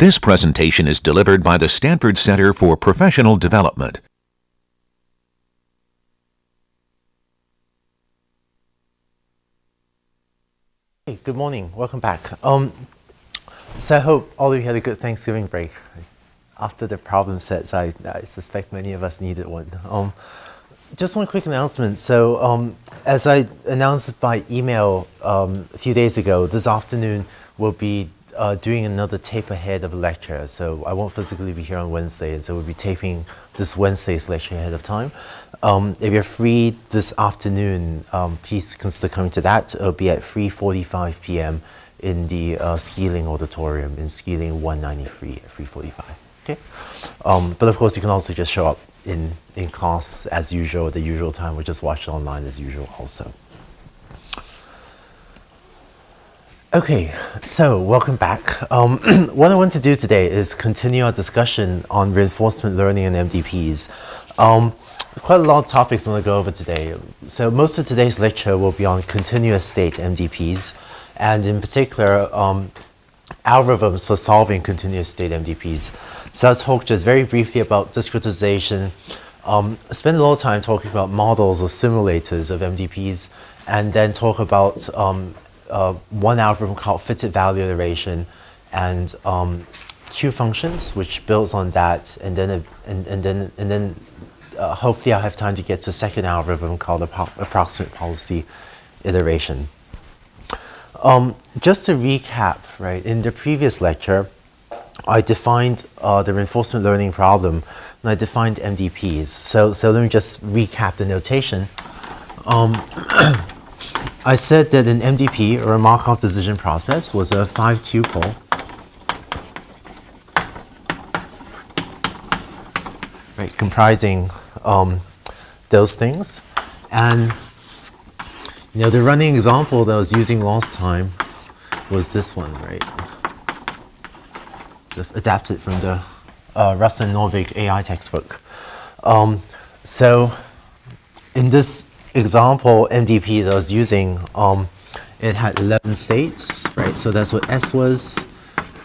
This presentation is delivered by the Stanford Center for Professional Development. Hey, good morning. Welcome back. So I hope all of you had a good Thanksgiving break. After the problem sets, I suspect many of us needed one. Just one quick announcement. So as I announced by email a few days ago, this afternoon we'll be doing another tape ahead of a lecture. So I won't physically be here on Wednesday, and so we'll be taping this Wednesday's lecture ahead of time. If you're free this afternoon, please consider coming to that. It'll be at 3:45 p.m. in the Skeeling Auditorium in Skeeling 193 at 3:45. Okay. But of course, you can also just show up in class as usual, at the usual time, or just watch it online as usual also. Okay, so welcome back. What I want to do today is continue our discussion on reinforcement learning and MDPs. Quite a lot of topics I want to go over today. So most of today's lecture will be on continuous state MDPs, and in particular, algorithms for solving continuous state MDPs. So I'll talk just very briefly about discretization, spend a lot of time talking about models or simulators of MDPs, and then talk about one algorithm called fitted value iteration and Q functions, which builds on that, and then hopefully I'll have time to get to a second algorithm called approximate policy iteration. Just to recap, right, in the previous lecture, I defined the reinforcement learning problem, and I defined MDPs. So let me just recap the notation. I said that an MDP, or a Markov decision process, was a 5-tuple right, comprising those things. And the running example that I was using last time was this one, right? Adapted from the Russ and Norvig AI textbook. So in this example MDP that I was using, it had 11 states, right? So that's what S was.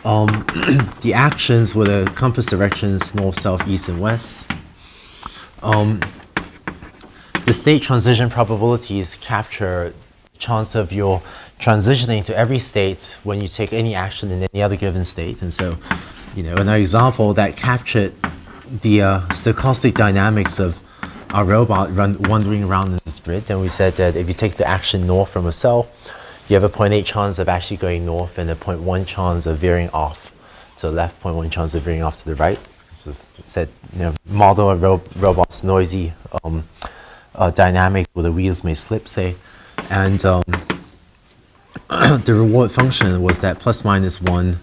The actions were the compass directions north, south, east, and west. The state transition probabilities capture chance of your transitioning to every state when you take any action in any other given state. And so, in our example, that captured the stochastic dynamics of our robot wandering around in this grid. And we said that if you take the action north from a cell, you have a 0.8 chance of actually going north and a 0.1 chance of veering off to the left, 0.1 chance of veering off to the right. So it said, model a robot's noisy dynamic where the wheels may slip, say. And the reward function was that plus minus 1,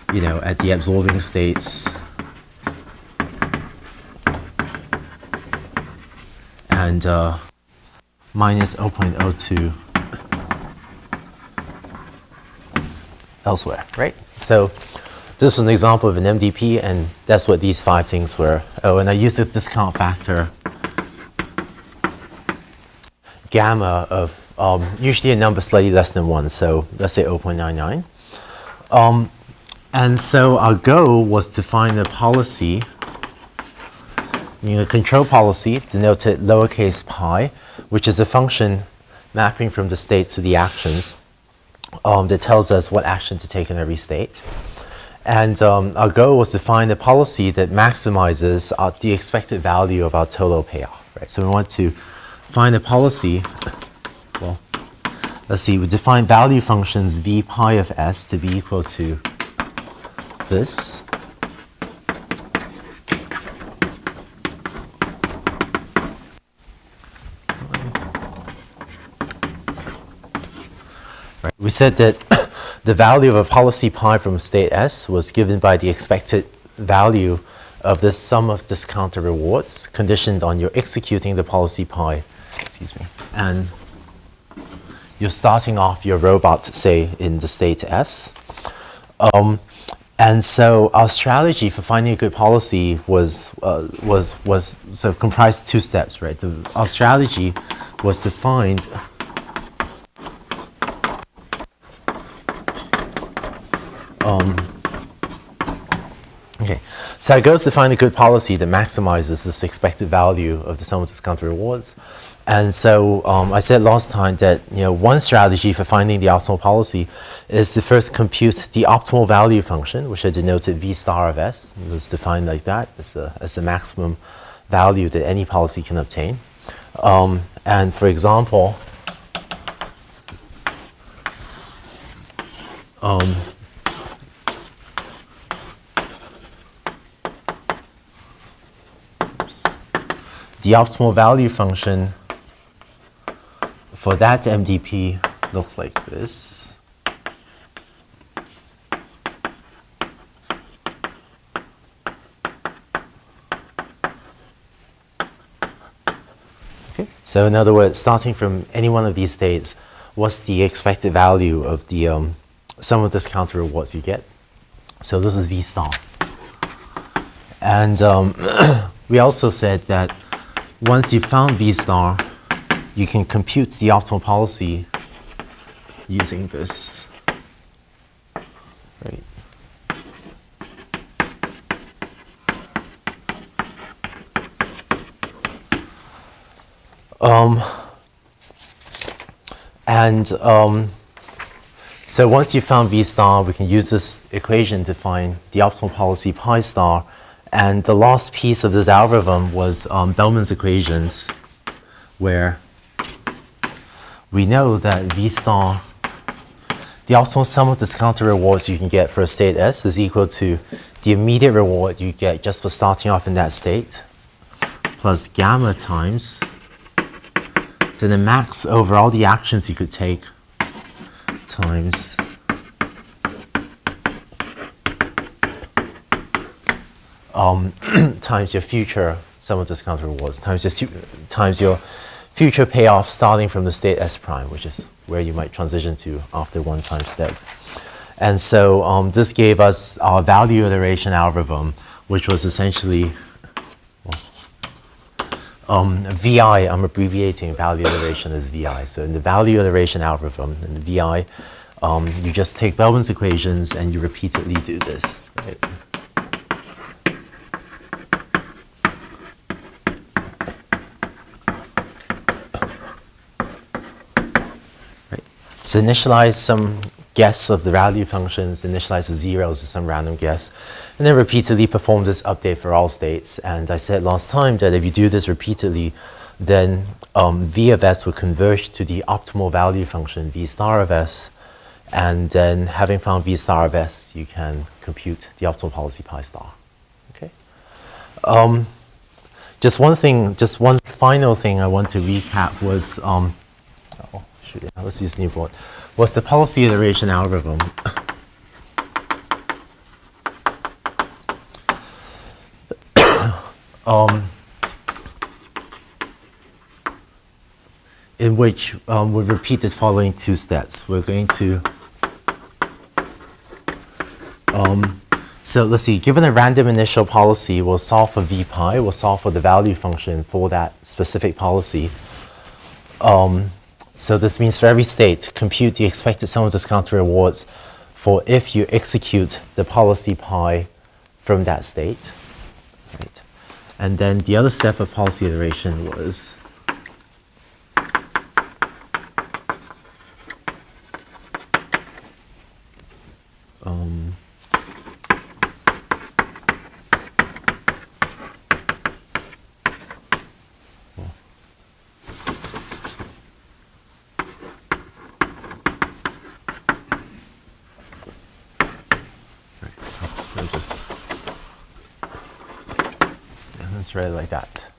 at the absorbing states, and minus 0.02 elsewhere, right? So this was an example of an MDP, and that's what these 5 things were. Oh, and I used a discount factor gamma of usually a number slightly less than 1, so let's say 0.99. And so our goal was to find a policy, a control policy denoted lowercase pi, which is a function mapping from the states to the actions that tells us what action to take in every state. And our goal was to find a policy that maximizes the expected value of our total payoff, right? So we want to find a policy. Well, let's see, we define value functions v pi of s to be equal to this. Right. We said that the value of a policy pi from state S was given by the expected value of the sum of discounted rewards conditioned on your executing the policy pi, and you're starting off your robot, say, in the state S. And so our strategy for finding a good policy was sort of comprised 2 steps, right? Our strategy was to find So our goal is to find a good policy that maximizes this expected value of the sum of discounted rewards. And so I said last time that one strategy for finding the optimal policy is to first compute the optimal value function, which I denoted V star of S. It's defined like that as the maximum value that any policy can obtain. And for example, the optimal value function for that MDP looks like this. Okay. So in other words, starting from any one of these states, what's the expected value of the sum of discounted rewards you get? So this is V star. And we also said that once you've found V star, you can compute the optimal policy using this. Right. So once you've found V star, we can use this equation to find the optimal policy pi star. And the last piece of this algorithm was Bellman's equations, where we know that V star, the optimal sum of discounted rewards you can get for a state S is equal to the immediate reward you get just for starting off in that state, plus gamma times then the max over all the actions you could take times times your future sum of discounted rewards times your future payoff starting from the state S prime, which is where you might transition to after one time step. And so this gave us our value iteration algorithm, which was essentially VI. I'm abbreviating value iteration as VI. So in the value iteration algorithm, in the VI, you just take Bellman's equations and you repeatedly do this. Right? So initialize some guess of the value functions, initialize the zeros as some random guess, and then repeatedly perform this update for all states. And I said last time that if you do this repeatedly, then V of S would converge to the optimal value function V star of S, and then having found V star of S, you can compute the optimal policy pi star. Okay. Just one final thing I want to recap was let's use new board. Was the policy iteration algorithm. In which we repeat the following two steps. We're going to so let's see, given a random initial policy, we'll solve for V pi, we'll solve for the value function for that specific policy. So this means for every state, compute the expected sum of discounted rewards for if you execute the policy pi from that state. Right. And then the other step of policy iteration was right like that.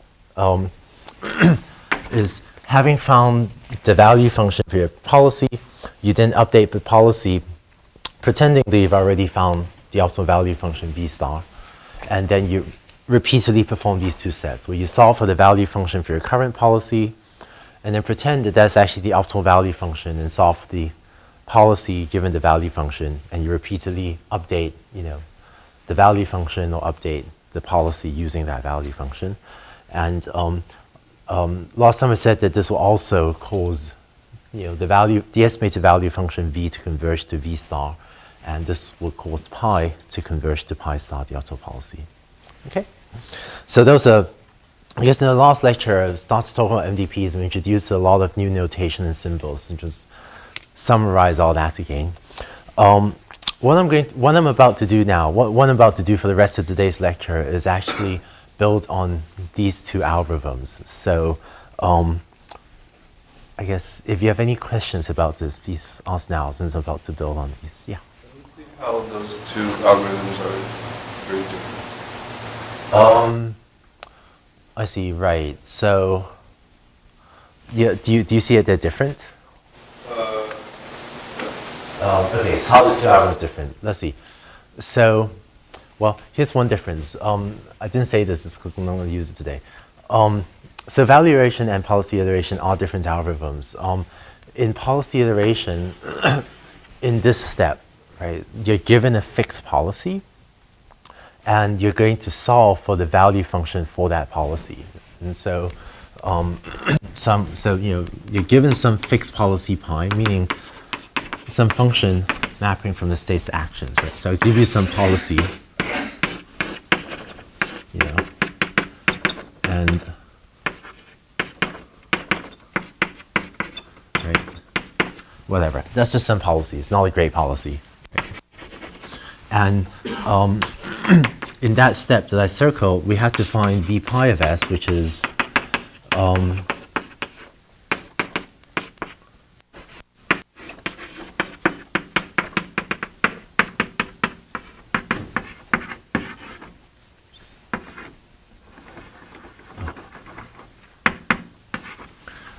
Is having found the value function for your policy, you then update the policy pretending that you've already found the optimal value function V star, and then you repeatedly perform these two steps where you solve for the value function for your current policy and then pretend that that's actually the optimal value function and solve the policy given the value function, and you repeatedly update the value function or update the policy using that value function. And last time I said that this will also cause the estimated value function V to converge to V star, and this will cause pi to converge to pi star, the optimal policy. Okay. So those are, I guess in the last lecture, I started talking about MDPs and we introduced a lot of new notation and symbols and just summarize all that again. What I'm about to do now, what I'm about to do for the rest of today's lecture is actually build on these two algorithms. So I guess if you have any questions about this, please ask now since I'm about to build on these. Yeah. I don't see how those two algorithms are very different. I see, right. So yeah, do you see it they're different? Okay, so how are the two algorithms different? Let's see. So, well, here's one difference. I didn't say this because I'm not going to use it today. So value iteration and policy iteration are different algorithms. In policy iteration, in this step, right, you're given a fixed policy, and you're going to solve for the value function for that policy. And so, you're given some fixed policy pi, meaning some function mapping from the state's actions, right? So I'll give you some policy, and right, whatever. That's just some policy. It's not a great policy. And in that step that I circled, we have to find v pi of s, which is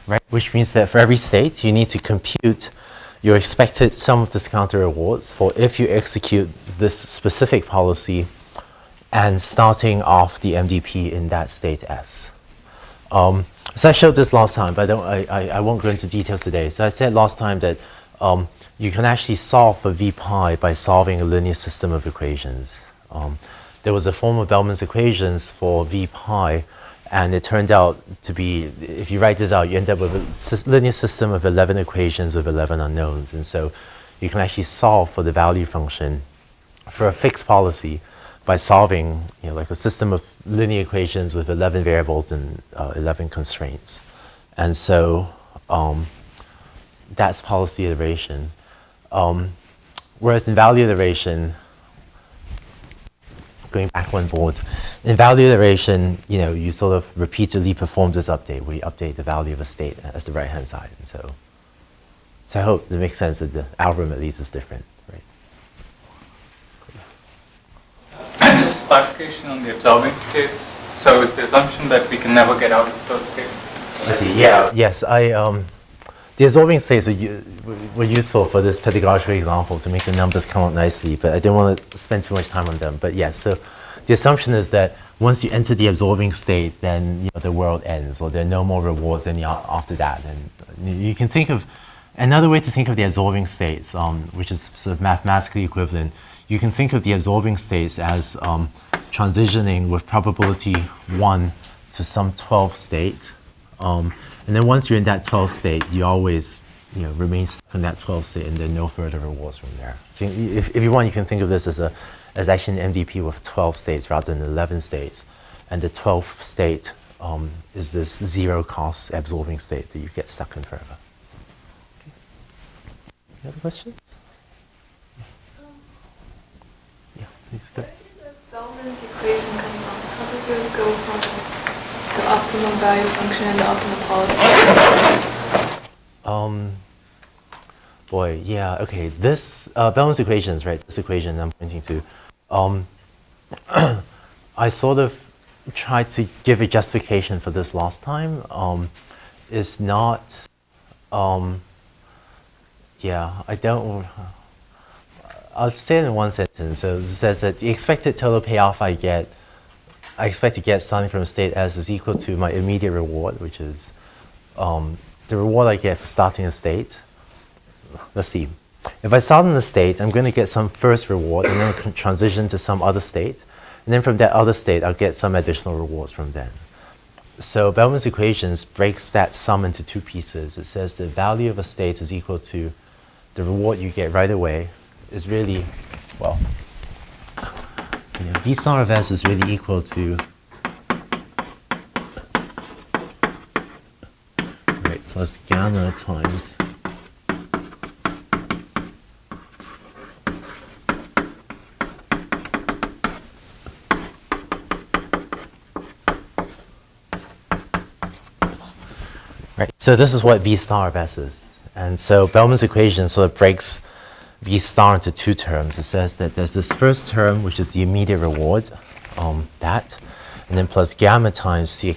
right, which means that for every state, you need to compute your expected sum of discounted rewards for if you execute this specific policy and starting off the MDP in that state S. So I showed this last time, but I won't go into details today. So I said last time that you can actually solve for v pi by solving a linear system of equations. There was a form of Bellman's equations for v pi, and it turned out to be, if you write this out, you end up with a linear system of 11 equations with 11 unknowns. And so you can actually solve for the value function for a fixed policy by solving, like a system of linear equations with 11 variables and 11 constraints. And so that's policy iteration. Whereas in value iteration, going back one board, in value iteration, you sort of repeatedly perform this update where you update the value of a state as the right-hand side. And so I hope it makes sense that the algorithm at least is different, right? Just clarification on the observing states. So is the assumption that we can never get out of those states? I see. Yeah. Yes. The absorbing states were useful for this pedagogical example to make the numbers come out nicely, but I didn't want to spend too much time on them. But yes, so the assumption is that once you enter the absorbing state, then the world ends, or there are no more rewards after that. And you can think of another way to think of the absorbing states, which is sort of mathematically equivalent. You can think of the absorbing states as transitioning with probability 1 to some 12th state. And then once you're in that 12th state, you always remain stuck in that 12th state, and there are no further rewards from there. So if you want, you can think of this as actually an MDP with 12 states rather than 11 states. And the 12th state is this zero-cost absorbing state that you get stuck in forever. Okay. Any other questions? Yeah, please go. Where did the Bellman's equation come from? How did yours go from the optimum value function and the optimal policy? Boy, yeah, okay. This Bellman's equations, right? This equation I'm pointing to. I sort of tried to give a justification for this last time. It's not. Yeah, I don't. I'll say it in one sentence. So it says that the expected total payoff I expect to get starting from state S is equal to my immediate reward, which is the reward I get for starting a state. Let's see. If I start in a state, I'm going to get some first reward and then transition to some other state. And then from that other state, I'll get some additional rewards from then. So Bellman's equations breaks that sum into two pieces. It says the value of a state is equal to the reward you get right away is really, well, V star of S is really equal to plus gamma times right. So this is what V star of S is. And so Bellman's equation sort of breaks V star into two terms. It says that there's this first term, which is the immediate reward, that, and then plus gamma times the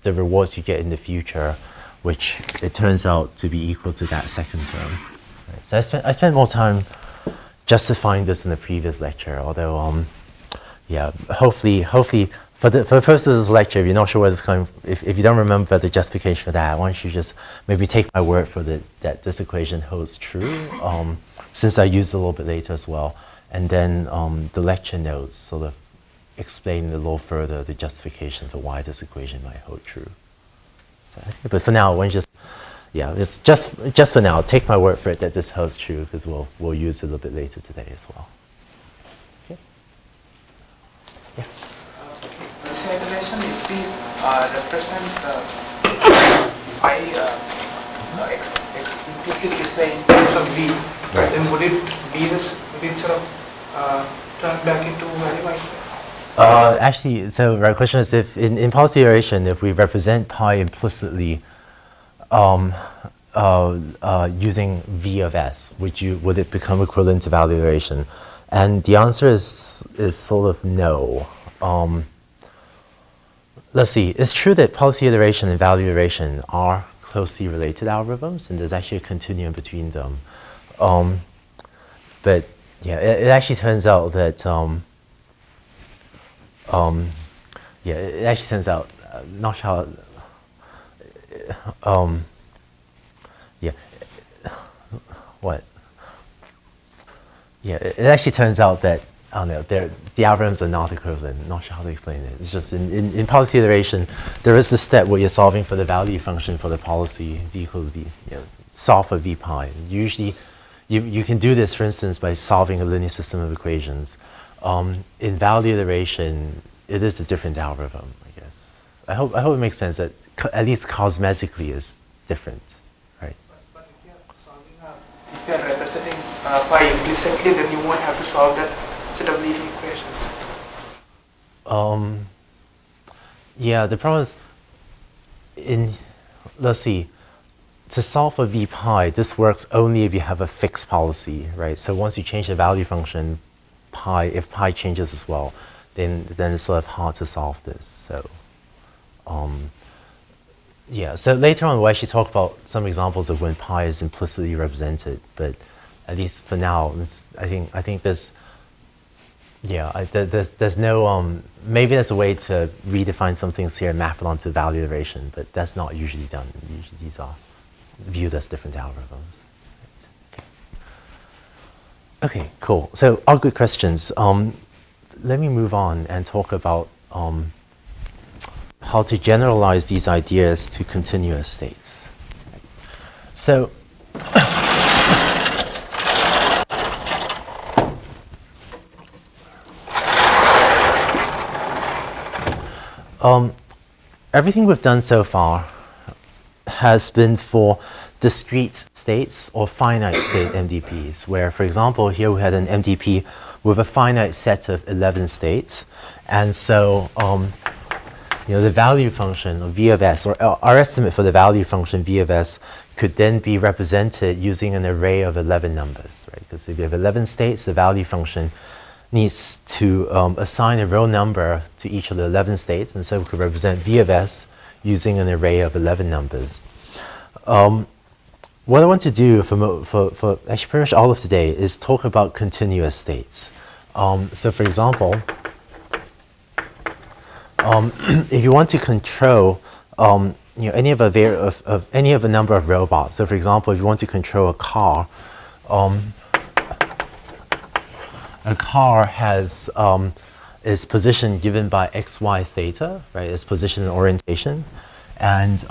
rewards you get in the future, which it turns out to be equal to that second term. Right. So I spent more time justifying this in the previous lecture, although, yeah, hopefully, for the purposes of this lecture, if you're not sure where this is coming, if you don't remember the justification for that, why don't you just maybe take my word for that this equation holds true, since I used it a little bit later as well, and then the lecture notes sort of explain a little further the justification for why this equation might hold true. So, but for now, why don't you just for now, take my word for it that this holds true, because we'll use it a little bit later today as well. Okay. Yeah. Discretization, if we represent I implicitly say in terms of V, right, then would it be this? Would it sort of turn back into value? Actually, so the question is, if in policy iteration, if we represent pi implicitly using V of S, would it become equivalent to value iteration? And the answer is sort of no. Let's see. It's true that policy iteration and value iteration are closely related algorithms, and there's actually a continuum between them. But yeah, it actually turns out that yeah, it actually turns out not how. Yeah. What? Yeah, it actually turns out that I don't know. The algorithms are not equivalent. Not sure how to explain it. It's just in policy iteration, there is a step where you're solving for the value function for the policy v equals v. You know, solve for v pi. Usually, you can do this, for instance, by solving a linear system of equations. In value iteration, it is a different algorithm, I guess. I hope it makes sense that at least cosmetically is different, right? But if you're solving if you're representing pi implicitly, then you won't have to solve that set of linear equations. Yeah, the problem is let's see, to solve for v pi, this works only if you have a fixed policy, right? So once you change the value function, if pi changes as well, then it's sort of hard to solve this. So, yeah. So later on, we'll actually talk about some examples of when pi is implicitly represented. But at least for now, I think there's there's no maybe there's a way to redefine some things here and map it onto value iteration, but that's not usually done. Usually these are viewed as different algorithms. Okay, cool. So all good questions. Let me move on and talk about how to generalize these ideas to continuous states. So everything we've done so far has been for discrete states or finite state MDPs, where, for example, here we had an MDP with a finite set of 11 states. And so, the value function of V of S, or our estimate for the value function V of S, could then be represented using an array of 11 numbers, right? Because if you have 11 states, the value function needs to assign a real number to each of the 11 states, and so we could represent V of S using an array of 11 numbers. What I want to do for actually pretty much all of today is talk about continuous states. So for example, if you want to control any of a number of robots, so for example, if you want to control a car has its position given by x, y, theta, right? Its position and orientation. And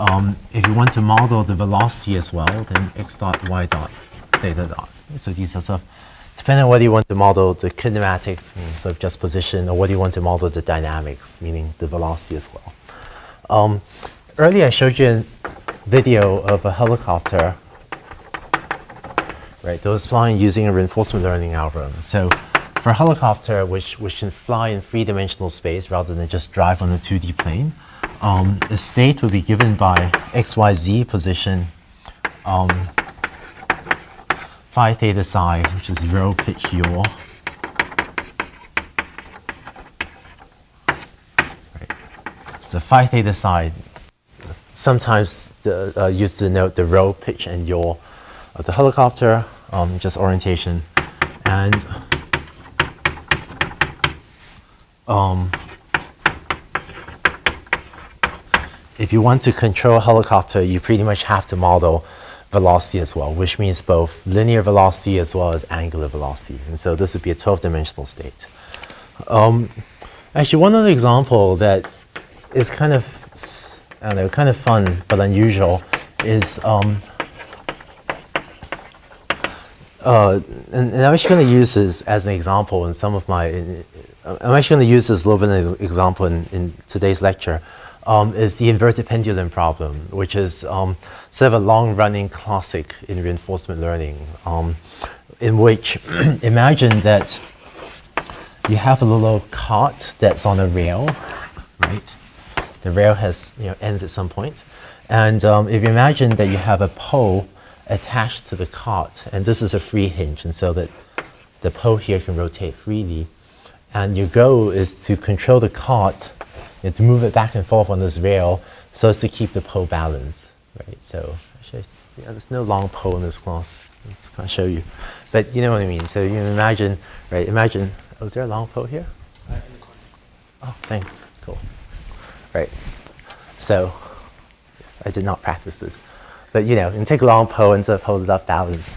if you want to model the velocity as well, then x dot, y dot, theta dot. So these are sort of depending on whether you want to model the kinematics, meaning sort of just position, or whether you want to model the dynamics, meaning the velocity as well. Earlier I showed you a video of a helicopter, right, that was flying using a reinforcement learning algorithm. So for a helicopter which can fly in three-dimensional space rather than just drive on a 2D plane, the state will be given by XYZ position, phi theta psi, which is rho pitch yaw. Right. So phi theta psi, sometimes used to denote the rho pitch and yaw of the helicopter, just orientation. And if you want to control a helicopter, you pretty much have to model velocity as well, which means both linear velocity as well as angular velocity. And so this would be a 12-dimensional state. Actually, one other example that is kind of, I don't know, kind of fun but unusual is, and I'm actually going to use this as an example in some of my, I'm actually going to use this a little bit as an example in today's lecture. Is the inverted pendulum problem, which is sort of a long-running classic in reinforcement learning, in which imagine that you have a little cart that's on a rail, right? The rail has ends at some point, and if you imagine that you have a pole attached to the cart, and this is a free hinge, and so that the pole here can rotate freely, and your goal is to control the cart, to move it back and forth on this rail so as to keep the pole balanced, right? So actually, there's no long pole in this class. I just can't show you, but you know what I mean. So you imagine, right? Imagine, oh, is there a long pole here? Oh, thanks. Cool. Right. So yes, I did not practice this, but you can take a long pole and sort of hold it up balanced,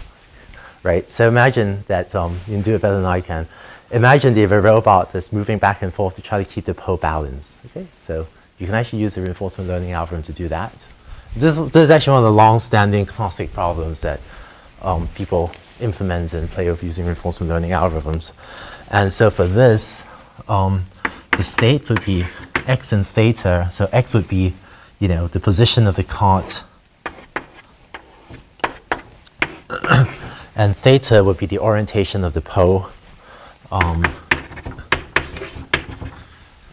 right? So imagine that you can do it better than I can. Imagine you have a robot that's moving back and forth to try to keep the pole balanced. Okay, so you can actually use the reinforcement learning algorithm to do that. This is actually one of the long-standing classic problems that people implement and play with using reinforcement learning algorithms. And so for this, the states would be x and theta. So x would be, the position of the cart, and theta would be the orientation of the pole.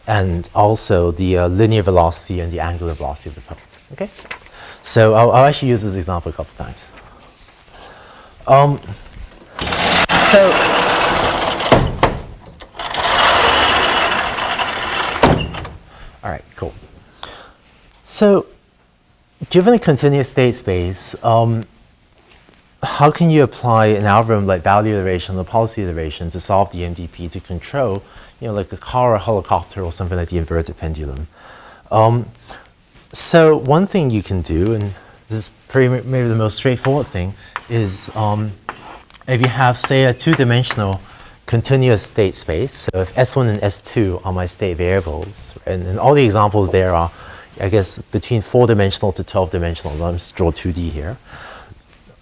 And also the linear velocity and the angular velocity of the pole. Okay, so I'll actually use this example a couple times. All right, cool. So, given a continuous state space, how can you apply an algorithm like value iteration or policy iteration to solve the MDP to control, like a car or a helicopter or something like the inverted pendulum? So one thing you can do, and this is maybe the most straightforward thing, is if you have, say, a two-dimensional continuous state space, so if S1 and S2 are my state variables, and all the examples there are, I guess, between 4-dimensional to 12-dimensional. Let me just draw 2D here.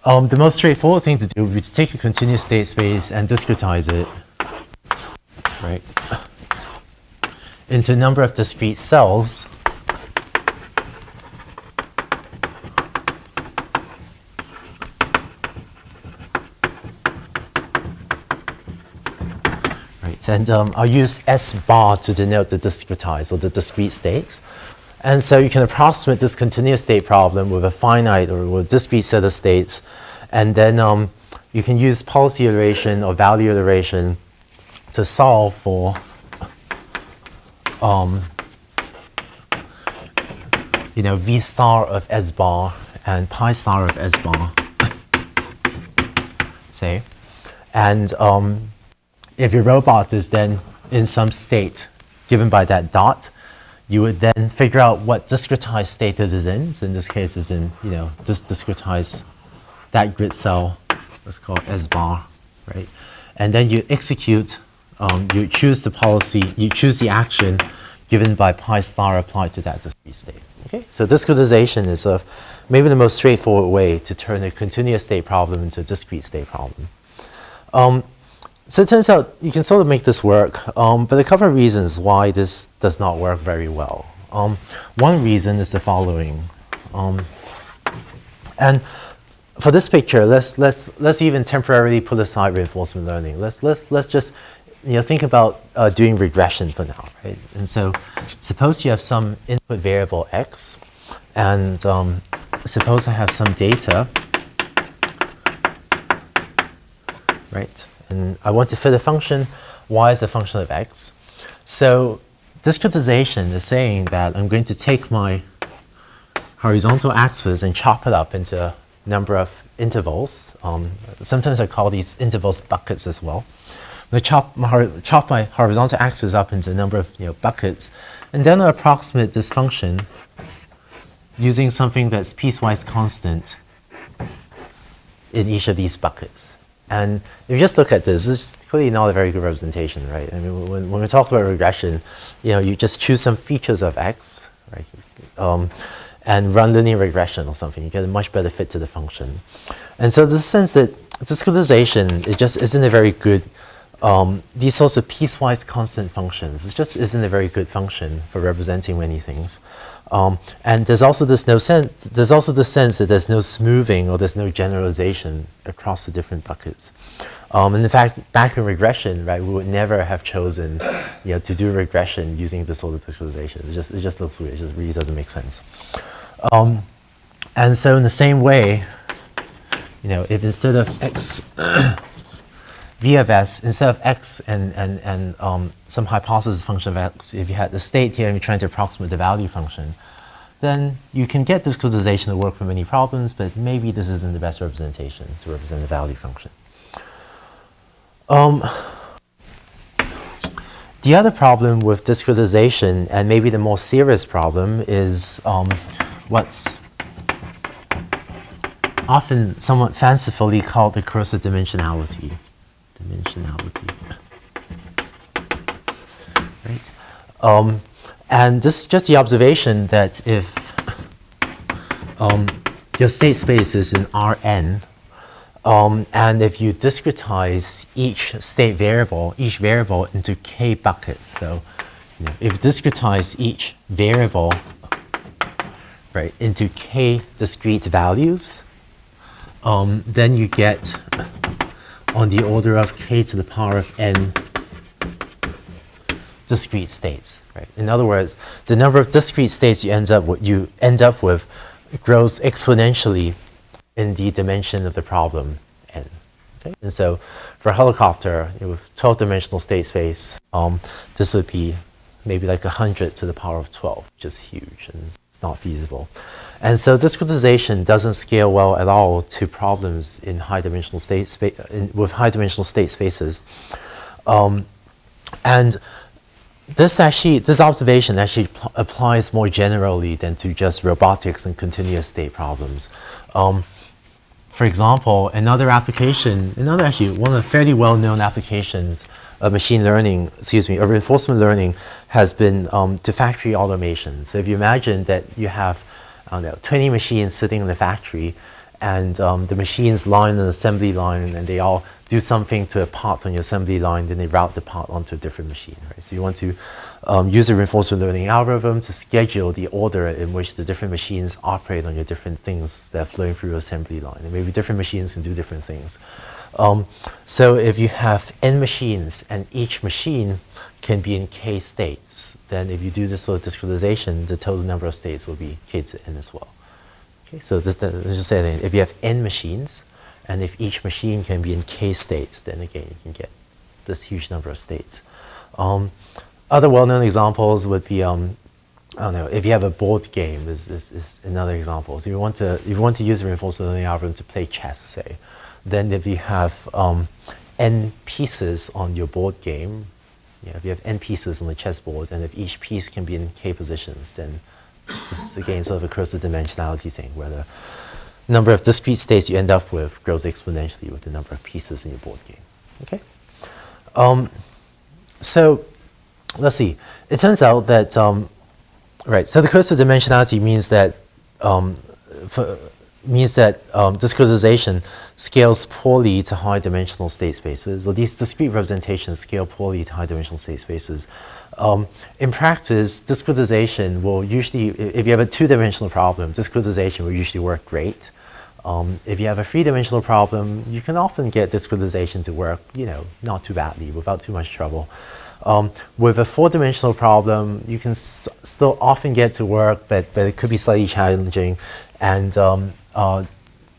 The most straightforward thing to do would be to take a continuous state space and discretize it, right, into a number of discrete cells. Right, and I'll use S bar to denote the discretized or the discrete states. And so you can approximate this continuous state problem with a finite or with a discrete set of states. And then you can use policy iteration or value iteration to solve for V star of S bar and pi star of S bar, say. And if your robot is then in some state given by that dot, you would then figure out what discretized state it is in. So in this case, it's in, just discretize that grid cell, let's call it S bar, right? And then you execute, you choose the policy, you choose the action given by pi star applied to that discrete state. Okay, so discretization is maybe the most straightforward way to turn a continuous state problem into a discrete state problem. So it turns out you can sort of make this work, but a couple of reasons why this does not work very well. One reason is the following. And for this picture, let's even temporarily put aside reinforcement learning. Let's just think about doing regression for now, right? And so suppose you have some input variable x, and suppose I have some data, right? And I want to fit a function y as a function of x. So discretization is saying that I'm going to take my horizontal axis and chop it up into a number of intervals. Sometimes I call these intervals buckets as well. I'm going to chop my horizontal axis up into a number of buckets, and then I approximate this function using something that's piecewise constant in each of these buckets. And if you just look at this is clearly not a very good representation, right? I mean, when we talk about regression, you just choose some features of x, right? And run linear regression or something. You get a much better fit to the function. And so there's a sense that discretization, it just isn't a very good, these sorts of piecewise constant functions, it just isn't a very good function for representing many things. And there's also this sense that there's no smoothing or there's no generalization across the different buckets. And in fact, back in regression, right, we would never have chosen, to do regression using this sort of discretization. It just looks weird. It just really doesn't make sense. And so in the same way, if instead of x v of s, instead of x and some hypothesis function of x, if you had the state here and you're trying to approximate the value function, then you can get discretization to work for many problems, but maybe this isn't the best representation to represent the value function. The other problem with discretization, and maybe the more serious problem, is what's often somewhat fancifully called the curse of dimensionality. Right? And this is just the observation that if your state space is in Rn, and if you discretize each variable into k buckets, so if you discretize each variable, right, into k discrete values, then you get on the order of k to the power of n discrete states. Right? In other words, the number of discrete states you end up with grows exponentially in the dimension of the problem n. Okay? And so for a helicopter with 12-dimensional state space, this would be maybe like 100 to the power of 12, which is huge, and it's not feasible. And so discretization doesn't scale well at all to problems in high-dimensional state with high-dimensional state spaces. And this observation actually applies more generally than to just robotics and continuous state problems. For example, one of the fairly well-known applications of machine learning, of reinforcement learning, has been to factory automation. So if you imagine that you have, 20 machines sitting in the factory, and the machines line an assembly line, and they all do something to a part on your assembly line, then they route the part onto a different machine. Right? So you want to use a reinforcement learning algorithm to schedule the order in which the different machines operate on your different things that are flowing through your assembly line. And maybe different machines can do different things. So if you have n machines and each machine can be in k states, then if you do this sort of discretization, the total number of states will be k to n as well. Okay, so let's just say that if you have n machines, and if each machine can be in k states, then again you can get this huge number of states. Other well-known examples would be, if you have a board game, is another example. So if you want to use a reinforcement learning algorithm to play chess, say, then if you have n pieces on your board game, if you have n pieces on the chessboard, and if each piece can be in k positions, then this is again sort of a curse of dimensionality thing, where the number of discrete states you end up with grows exponentially with the number of pieces in your board game. Okay. So let's see. It turns out that right. So the curse of dimensionality means that means that discretization scales poorly to high-dimensional state spaces, or these discrete representations scale poorly to high-dimensional state spaces. In practice, discretization will usually, if you have a two-dimensional problem, discretization will usually work great. If you have a three-dimensional problem, you can often get discretization to work, not too badly, without too much trouble. With a four-dimensional problem, you can still often get to work, but it could be slightly challenging, and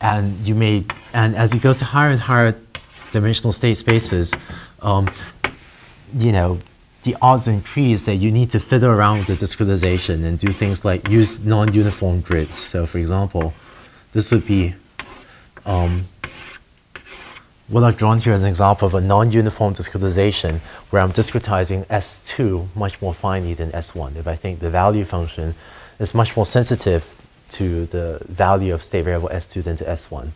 as you go to higher and higher dimensional state spaces, the odds increase that you need to fiddle around with the discretization and do things like use non-uniform grids. So, for example, this would be what I've drawn here as an example of a non-uniform discretization where I'm discretizing S2 much more finely than S1. If I think the value function is much more sensitive to the value of state variable S2 than to S1.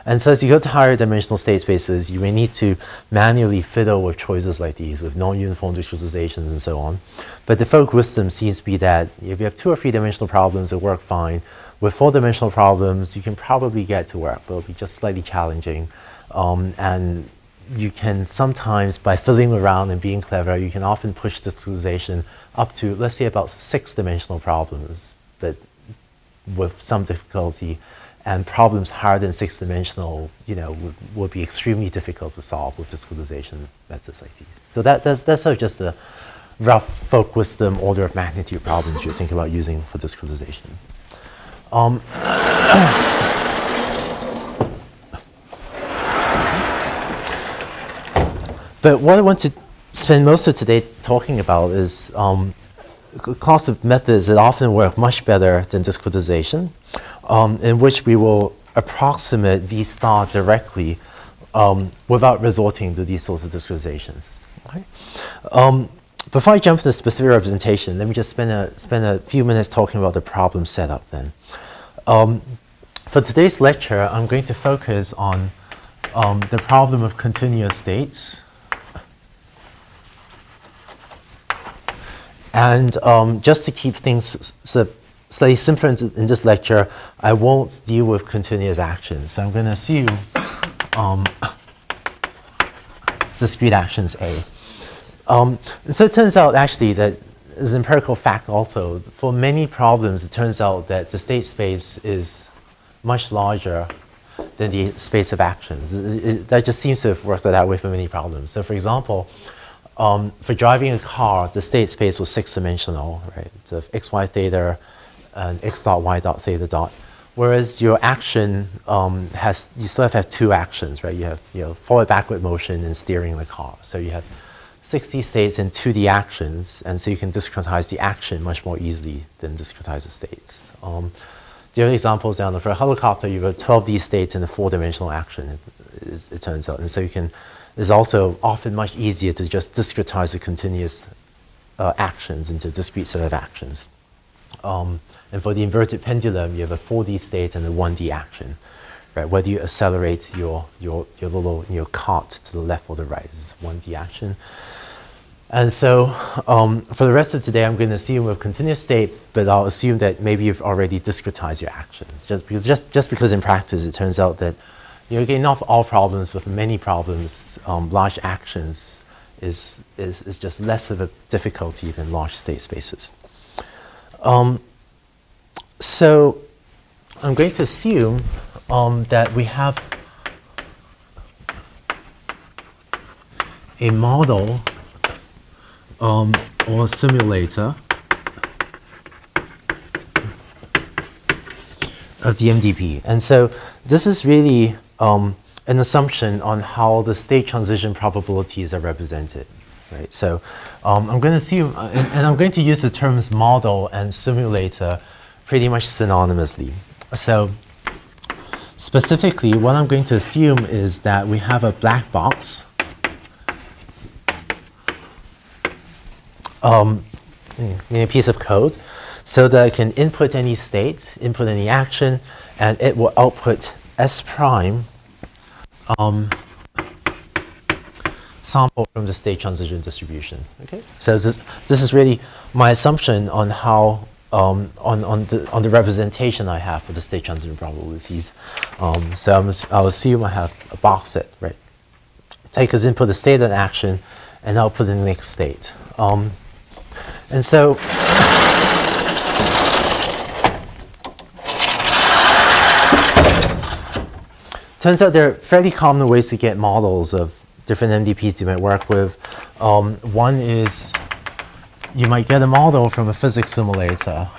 And so as you go to higher dimensional state spaces, you may need to manually fiddle with choices like these, with non-uniform discretizations and so on. But the folk wisdom seems to be that if you have two or three dimensional problems that work fine, with four-dimensional problems, you can probably get to work, but it'll be just slightly challenging. And you can sometimes, by fiddling around and being clever, you can often push discretization up to, let's say, about six-dimensional problems, but with some difficulty. And problems higher than six-dimensional, would be extremely difficult to solve with discretization methods like these. So that's sort of just a rough folk wisdom order of magnitude problems you think about using for discretization. But what I want to spend most of today talking about is a class of methods that often work much better than discretization, in which we will approximate V star directly without resorting to these sorts of discretizations. Okay? Before I jump into specific representation, let me just spend a few minutes talking about the problem setup then. For today's lecture, I'm going to focus on the problem of continuous states. And just to keep things slightly simpler in this lecture, I won't deal with continuous actions. So I'm going to assume discrete actions A. So it turns out actually that as an empirical fact also, for many problems, it turns out that the state space is much larger than the space of actions. That just seems to have worked out that way for many problems. So for example, for driving a car, the state space was six-dimensional, right? So x, y, theta, and x dot, y dot, theta dot. Whereas your action you still have two actions, right? You have forward, backward motion and steering the car. So you have 60 states and 2D actions, and so you can discretize the action much more easily than discretize the states. The other examples down for a helicopter, you have 12D states and a four-dimensional action, it turns out. And so it's also often much easier to just discretize the continuous actions into a discrete set of actions. And for the inverted pendulum, you have a 4D state and a 1D action, right? Whether you accelerate your little cart to the left or the right is 1D action. And so for the rest of today, I'm going to assume with continuous state, but I'll assume that maybe you've already discretized your actions. Just because in practice, it turns out that again, not for all problems, but for many problems, large actions is just less of a difficulty than large state spaces. So I'm going to assume that we have a model or a simulator of the MDP. And so this is really an assumption on how the state transition probabilities are represented. Right? So I'm going to assume, and I'm going to use the terms model and simulator pretty much synonymously. So specifically, what I'm going to assume is that we have a black box in a piece of code so that I can input any state, input any action, and it will output S prime sample from the state transition distribution. Okay, so this is really my assumption on how on the representation I have for the state transition probabilities. So I'll assume I have a box set, right? Take as input the state and action, and output in the next state. And so turns out there are fairly common ways to get models of different MDPs you might work with. One is you might get a model from a physics simulator.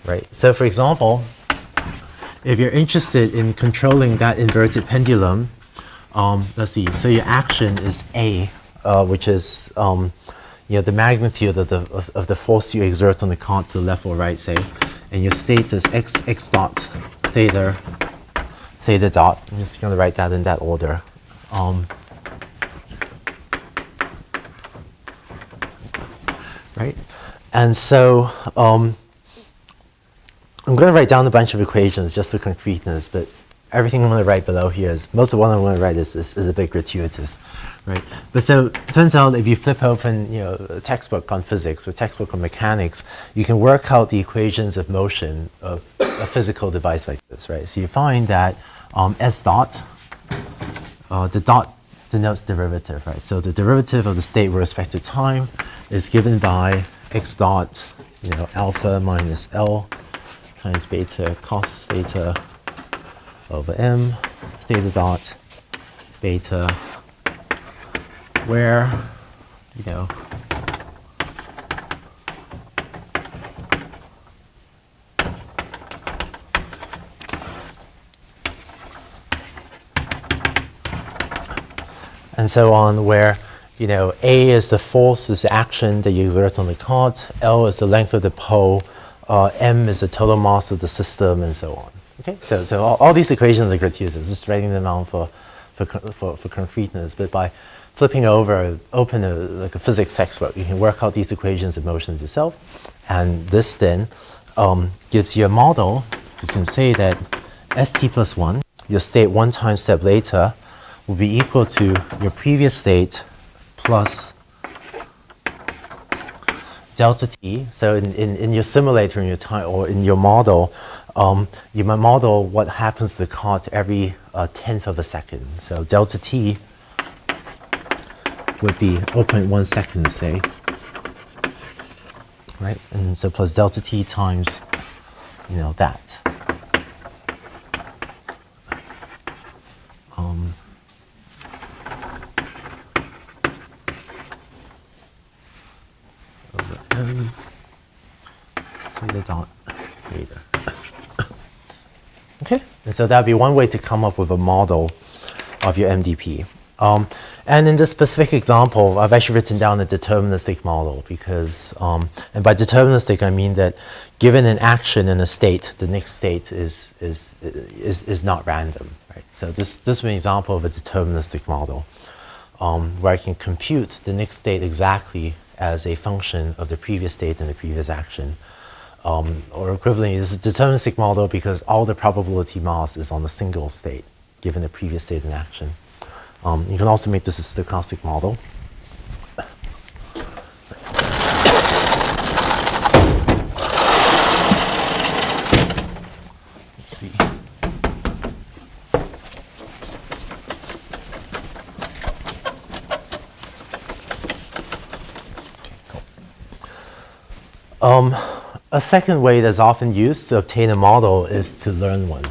Right. So for example, if you're interested in controlling that inverted pendulum, let's see. So your action is A, which is the magnitude of the force you exert on the cart to the left or right, say, and your state is x dot theta dot. I'm just going to write that in that order. Right, and so I'm going to write down a bunch of equations just for concreteness, but everything I'm going to write below here is, most of what I'm going to write is a bit gratuitous, right? But so it turns out if you flip open, a textbook on physics or textbook on mechanics, you can work out the equations of motion of a physical device like this, right? So you find that S dot, the dot denotes derivative, right? So the derivative of the state with respect to time is given by x dot, alpha minus L times beta cos theta over m theta dot beta, where and so on, where A is the force, is the action that you exert on the cart, L is the length of the pole, M is the total mass of the system, and so on. Okay, so all these equations are gratuitous, just writing them out for concreteness. But by flipping over, like a physics textbook, you can work out these equations of motions yourself, and this then gives you a model. You can say that st plus 1, your state one time step later, will be equal to your previous state plus delta t. So in your simulator, in your time, or in your model, you might model what happens to the cart every 10th of a second. So delta t would be 0.1 seconds, say, right? And so plus delta t times, that. Theta dot theta. Okay, and so that would be one way to come up with a model of your MDP. And in this specific example, I've actually written down a deterministic model because, and by deterministic I mean that given an action and a state, the next state is not random, right? So this is an example of a deterministic model where I can compute the next state exactly as a function of the previous state and the previous action. Or equivalently, this is a deterministic model because all the probability mass is on a single state, given the previous state and action. You can also make this a stochastic model. Let's see. A second way that's often used to obtain a model is to learn one.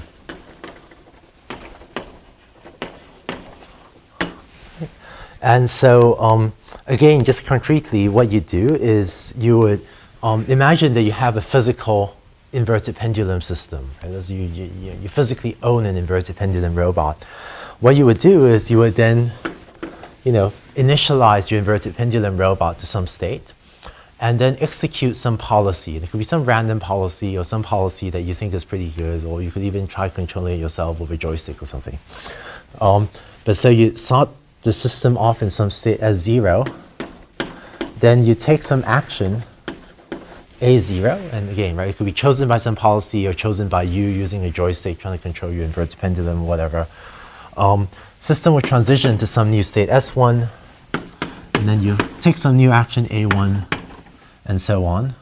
And so, again, just concretely, what you do is you would imagine that you have a physical inverted pendulum system. Right? You physically own an inverted pendulum robot. What you would do is you would then, initialize your inverted pendulum robot to some state, and then execute some policy. It could be some random policy or some policy that you think is pretty good, or you could even try controlling it yourself with a joystick or something. But so you start the system off in some state as 0, then you take some action, A0, and again, right, it could be chosen by some policy or chosen by you using a joystick trying to control your inverted pendulum, whatever. System will transition to some new state S1, and then you take some new action A1, and so on.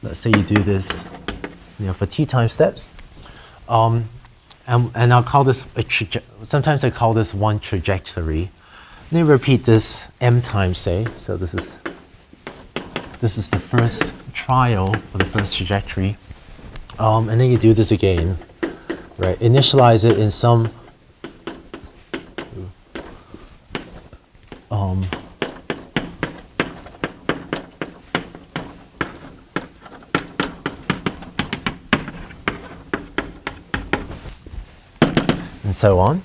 Let's say you do this, for t time steps. And I'll call this sometimes I call this one trajectory. Let me repeat this m times, say. So this is the first trial for the first trajectory. And then you do this again, right? Initialize it in some and so on.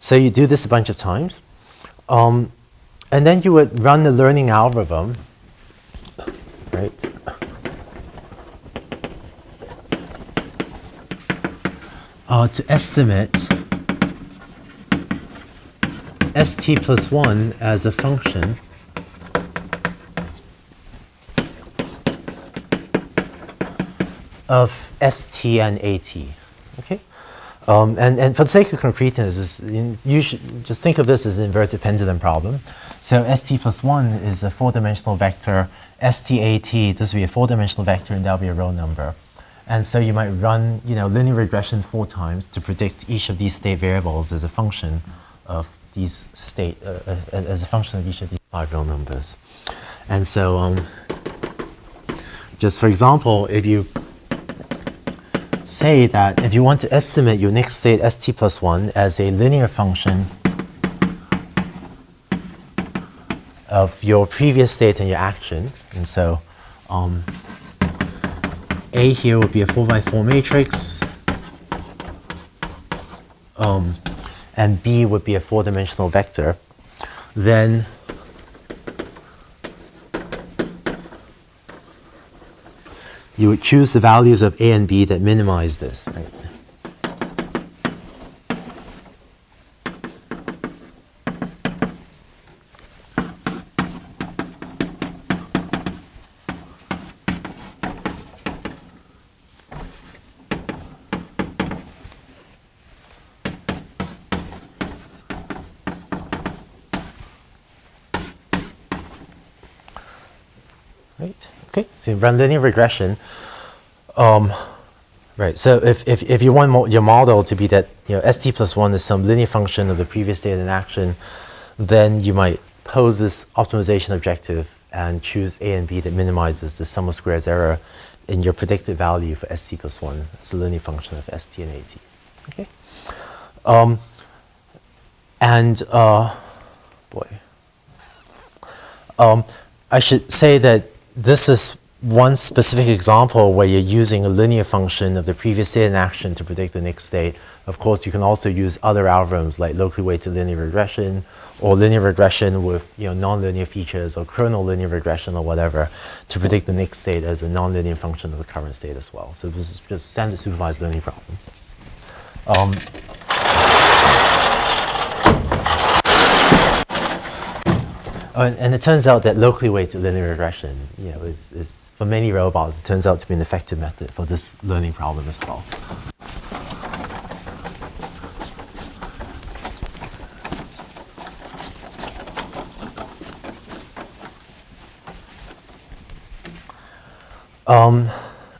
So you do this a bunch of times. And then you would run the learning algorithm, right? To estimate st plus 1 as a function of st and at. Okay? And for the sake of concreteness, you should just think of this as an inverted pendulum problem. So st plus 1 is a 4-dimensional vector. stat, this will be a 4-dimensional vector, and that'll be a row number. And so you might run, linear regression 4 times to predict each of these state variables as a function of these as a function of each of these 5 real numbers. And so, just for example, if you say that if you want to estimate your next state st plus 1 as a linear function of your previous state and your action, and so A here would be a 4x4 matrix, and B would be a 4-dimensional vector, then you would choose the values of A and B that minimize this, right? Right. Okay. So you run linear regression. Right. So if you want your model to be that st plus 1 is some linear function of the previous state in action, then you might pose this optimization objective and choose A and B that minimizes the sum of squares error in your predicted value for st plus 1. It's a linear function of st and at. Okay. I should say that this is one specific example where you're using a linear function of the previous state in action to predict the next state. Of course, you can also use other algorithms like locally weighted linear regression, or linear regression with nonlinear features, or kernel linear regression, or whatever, to predict the next state as a nonlinear function of the current state as well. So this is just standard supervised learning problem. And it turns out that locally weighted linear regression, is for many robots, it turns out to be an effective method for this learning problem as well.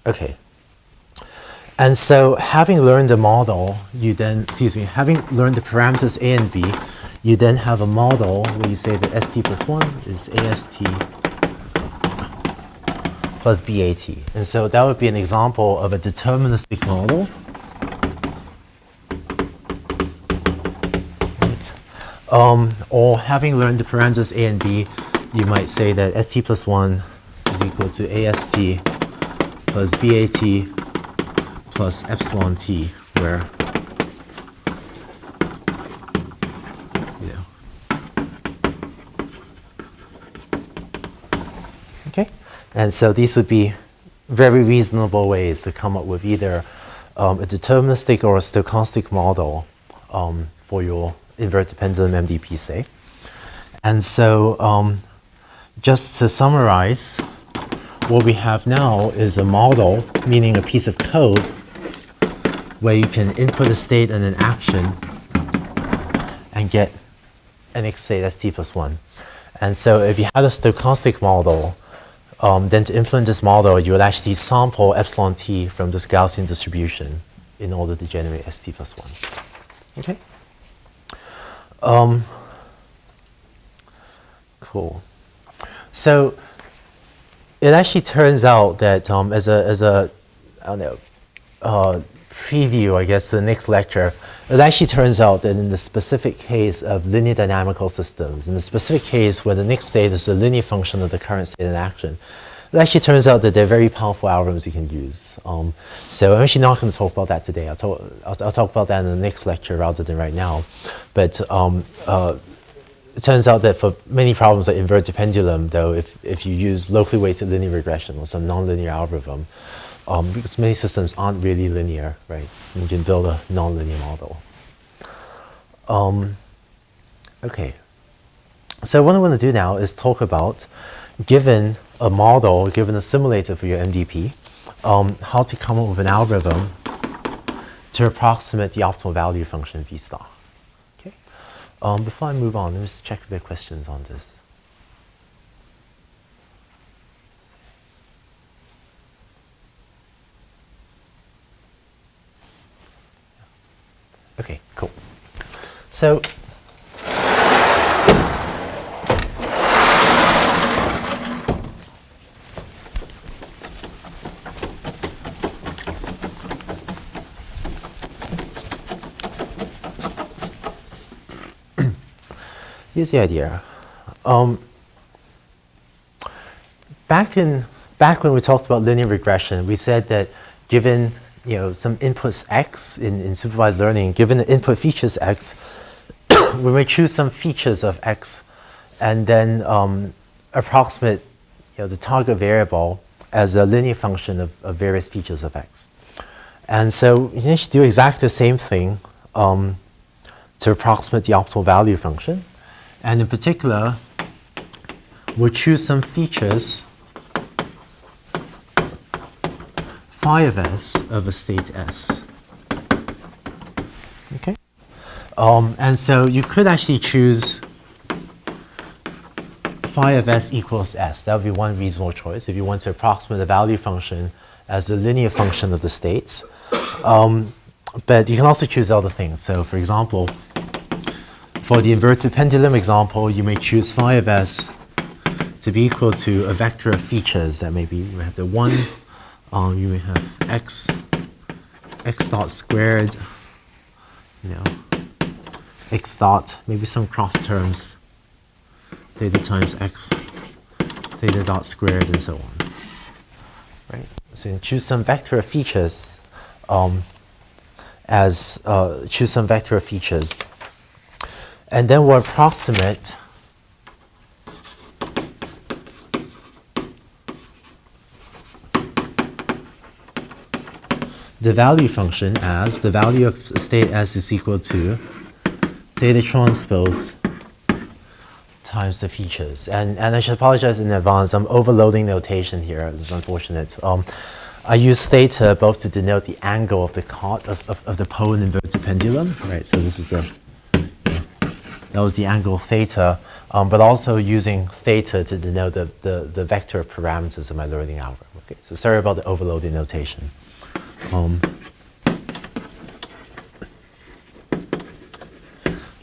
Okay. And so having learned the model, having learned the parameters A and B, you then have a model where you say that st plus 1 is ast plus bat. And so that would be an example of a deterministic model. Right. Or having learned the parameters A and B, you might say that st plus 1 is equal to ast plus bat plus epsilon t, where okay, and so these would be very reasonable ways to come up with either a deterministic or a stochastic model for your inverted pendulum MDP, say. And so just to summarize, what we have now is a model, meaning a piece of code, where you can input a state and an action and get an next state st plus 1. And so if you had a stochastic model, then to implement this model, you would actually sample epsilon t from this Gaussian distribution in order to generate st plus 1. Okay? Cool. So it actually turns out that as a I don't know, preview, I guess, to the next lecture, it actually turns out that in the specific case of linear dynamical systems, in the specific case where the next state is a linear function of the current state in action, it actually turns out that they're very powerful algorithms you can use. So I'm actually not going to talk about that today. I'll talk about that in the next lecture rather than right now. But it turns out that for many problems like inverted pendulum, though, if you use locally weighted linear regression or some nonlinear algorithm, because many systems aren't really linear, right? You can build a nonlinear model. Okay. So what I want to do now is talk about, given a model, given a simulator for your MDP, how to come up with an algorithm to approximate the optimal value function V star. Okay. Before I move on, let me just check if there are questions on this. Okay, cool. So here's the idea. Back when we talked about linear regression, we said that given some inputs x in supervised learning, given the input features x, we may choose some features of x and then approximate the target variable as a linear function of various features of x. And so you need to do exactly the same thing to approximate the optimal value function. And in particular, we'll choose some features phi of s of a state s. Okay? And so you could actually choose phi of s equals s. That would be one reasonable choice if you want to approximate the value function as a linear function of the states. But you can also choose other things. So for example, for the inverted pendulum example, you may choose phi of s to be equal to a vector of features that maybe you have the 1, you may have x dot squared, x dot, maybe some cross terms, theta times x, theta dot squared, and so on. Right? So you choose some vector of features choose some vector of features, and then we'll approximate the value function as the value of state s is equal to theta transpose times the features. And I should apologize in advance. I'm overloading notation here. It's unfortunate. I use theta both to denote the angle of the cot of the pole in inverted pendulum. Right. So this is that was the angle theta, but also using theta to denote the vector parameters of my learning algorithm. Okay. So sorry about the overloading notation.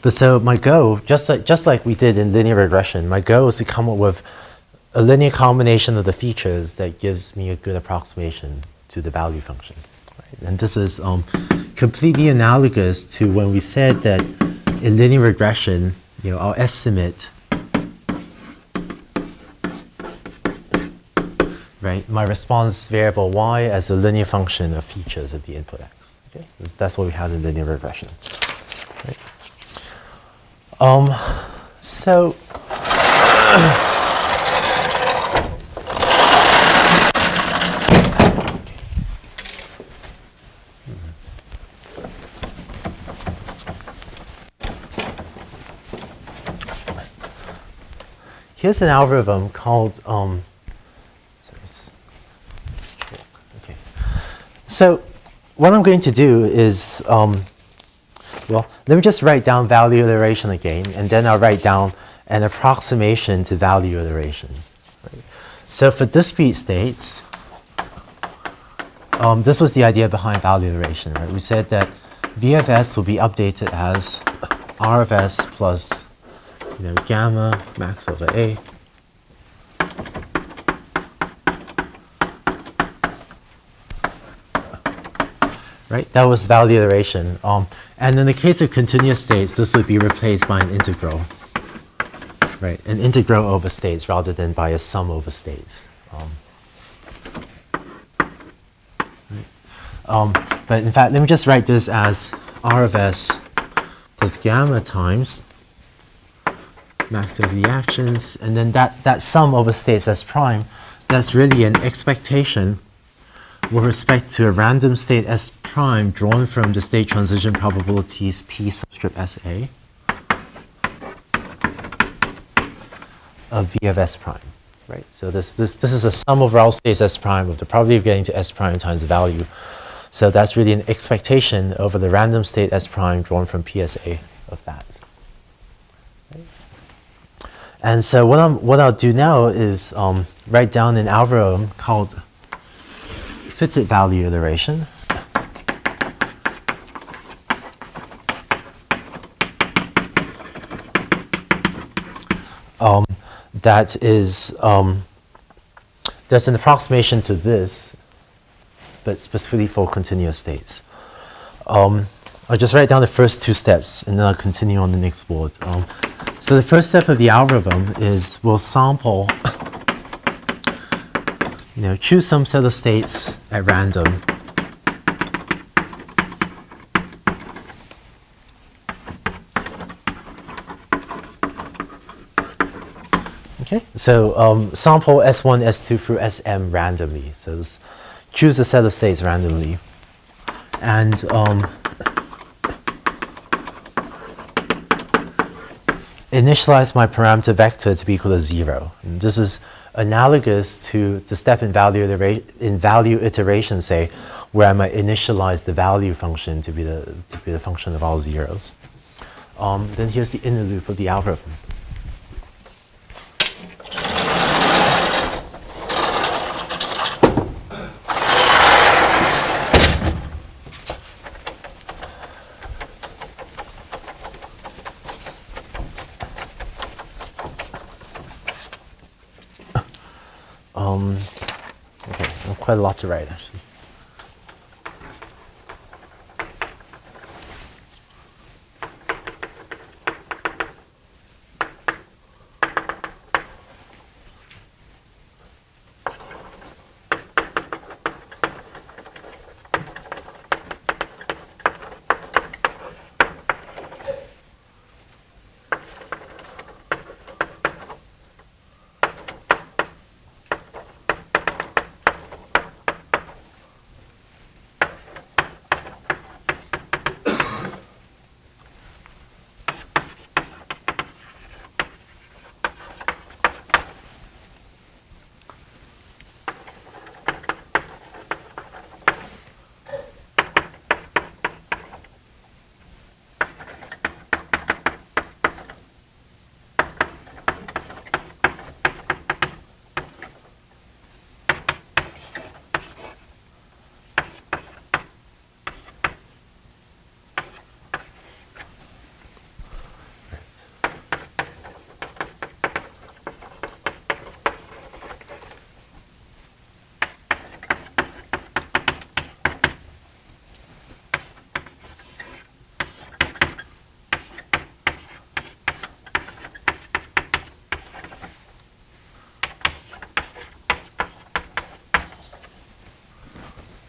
But so my goal, just like we did in linear regression, my goal is to come up with a linear combination of the features that gives me a good approximation to the value function. Right? And this is completely analogous to when we said that in linear regression, I'll estimate my response variable y as a linear function of features of the input x. Okay, that's what we had in linear regression. Right? So here's an algorithm called So what I'm going to do is, well, let me just write down value iteration again, and then I'll write down an approximation to value iteration. Right? So for discrete states, this was the idea behind value iteration. Right? We said that V of S will be updated as R of S plus gamma max over A. Right? That was value iteration. And in the case of continuous states, this would be replaced by an integral. Right? An integral over states rather than by a sum over states. But in fact, let me just write this as R of S plus gamma times max over the actions, and then that sum over states S prime, that's really an expectation with respect to a random state S prime drawn from the state transition probabilities P subscript SA of V of S prime. Right? So this is a sum over all states S prime with the probability of getting to S prime times the value. So that's really an expectation over the random state S prime drawn from PSA of that. Right? And so what I'll do now is write down an algorithm called fitted value iteration. That is there's an approximation to this, but specifically for continuous states. I'll just write down the first two steps, and then I'll continue on the next board. So the first step of the algorithm is we'll sample, choose some set of states at random. Okay, so sample S1, S2 through Sm randomly. So choose a set of states randomly. And initialize my parameter vector to be equal to 0. And this is analogous to the step in value iteration, say, where I might initialize the value function to be the function of all zeros. Then here's the inner loop of the algorithm. Okay, quite a lot to write, actually.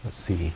Let's see.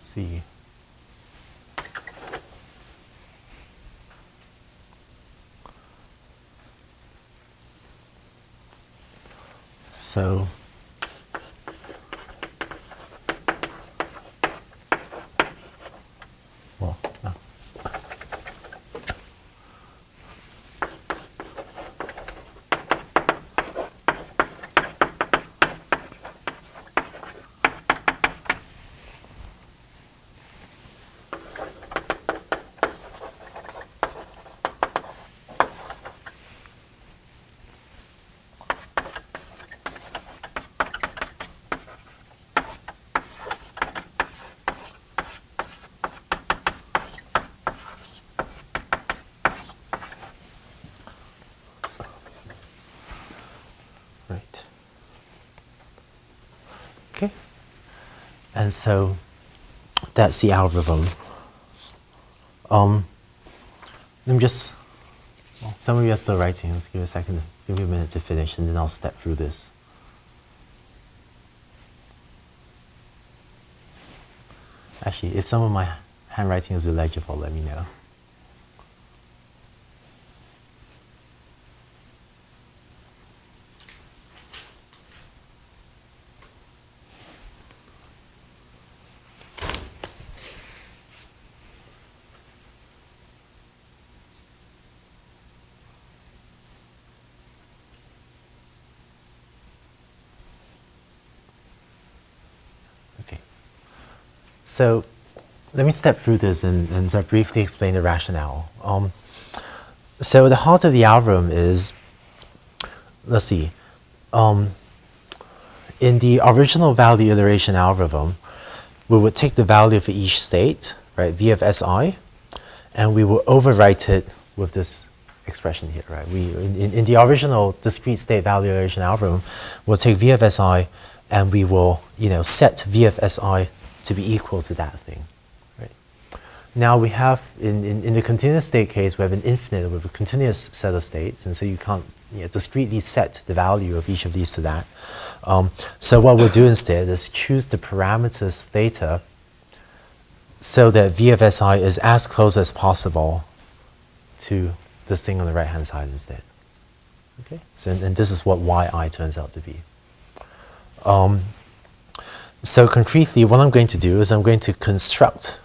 see. So well, no. Right. Okay. And so that's the algorithm. Let me just, well, some of you are still writing. Let's give me a second, give me a minute to finish, and then I'll step through this. Actually, if some of my handwriting is illegible, let me know. So let me step through this and sort of briefly explain the rationale. So the heart of the algorithm is, let's see, in the original value iteration algorithm, we would take the value for each state, right, v of si, and we will overwrite it with this expression here, right? In the original discrete state value iteration algorithm, we'll take v of si, and we will, set v of si to be equal to that thing, right? Now we have, in the continuous state case, we have an infinite with a continuous set of states, and so you can't discretely set the value of each of these to that. So what we'll do instead is choose the parameters theta so that v of si is as close as possible to this thing on the right-hand side instead. Okay, so and this is what yi turns out to be. So concretely, what I'm going to do is I'm going to construct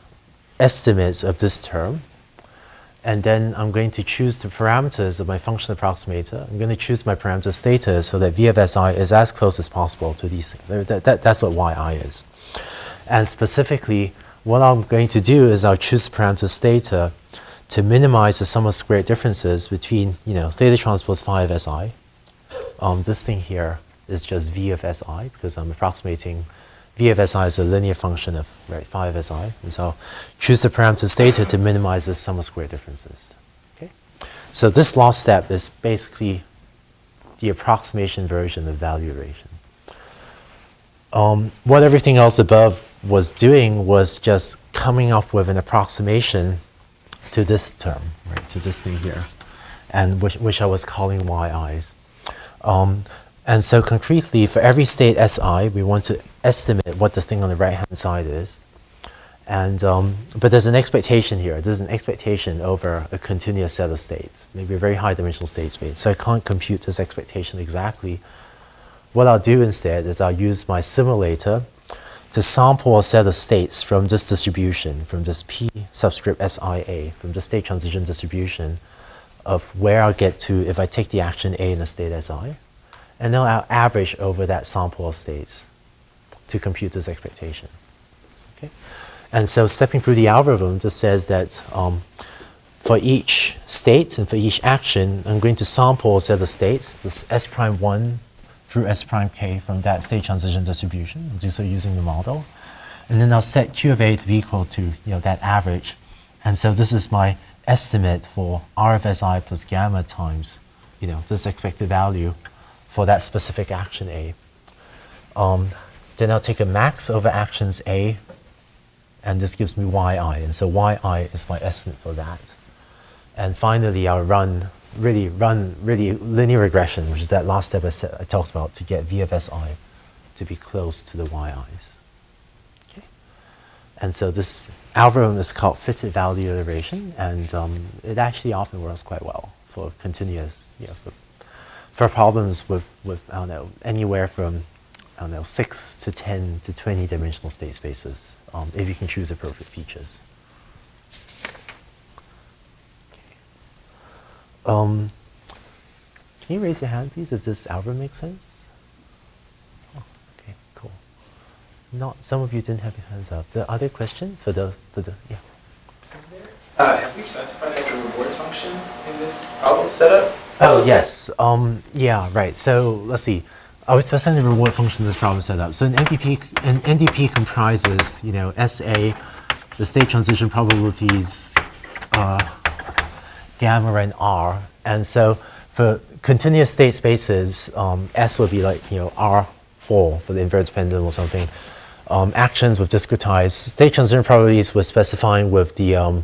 estimates of this term, and then I'm going to choose the parameters of my function approximator. I'm going to choose my parameters theta so that v of si is as close as possible to these things. That's what yi is. And specifically, what I'm going to do is I'll choose the parameters theta to minimize the sum of squared differences between, theta transpose phi of si. This thing here is just v of si because I'm approximating v of si is a linear function of phi of si, and so choose the parameters theta to minimize the sum of squared differences. Okay, so this last step is basically the approximation version of value iteration. What everything else above was doing was just coming up with an approximation to this term, right, to this thing here, and which I was calling yi's. And so concretely, for every state si, we want to estimate what the thing on the right-hand side is. And but there's an expectation here. There's an expectation over a continuous set of states, maybe a very high-dimensional state space. So I can't compute this expectation exactly. What I'll do instead is I'll use my simulator to sample a set of states from this distribution, from this P subscript SIA, from the state transition distribution of where I'll get to if I take the action A in a state SI. And then I'll average over that sample of states to compute this expectation. Okay? And so stepping through the algorithm just says that for each state and for each action, I'm going to sample a set of states, this S prime 1 through S prime k from that state transition distribution. I'll do so using the model. And then I'll set Q of A to be equal to that average. And so this is my estimate for R of Si plus gamma times this expected value for that specific action A. Then I'll take a max over actions A, and this gives me yi. And so yi is my estimate for that. And finally, I'll run really linear regression, which is that last step I talked about, to get v of si to be close to the yi's. Okay. And so this algorithm is called fitted value iteration, and it actually often works quite well for continuous, for problems with I don't know, anywhere from, I don't know, 6 to 10 to 20 dimensional state spaces, if you can choose appropriate features. Okay. Can you raise your hand, please, if this algorithm makes sense? Oh, okay, cool. Not, some of you didn't have your hands up. The other questions for those, yeah. Have we specified like a reward function in this problem setup? Oh, yes. Yeah, right. So let's see. I was specifying the reward function in this problem setup. So an NDP comprises, SA, the state transition probabilities, gamma and R. And so for continuous state spaces, S would be like, R4 for the inverted pendulum or something. Actions with discretized state transition probabilities we're specifying with the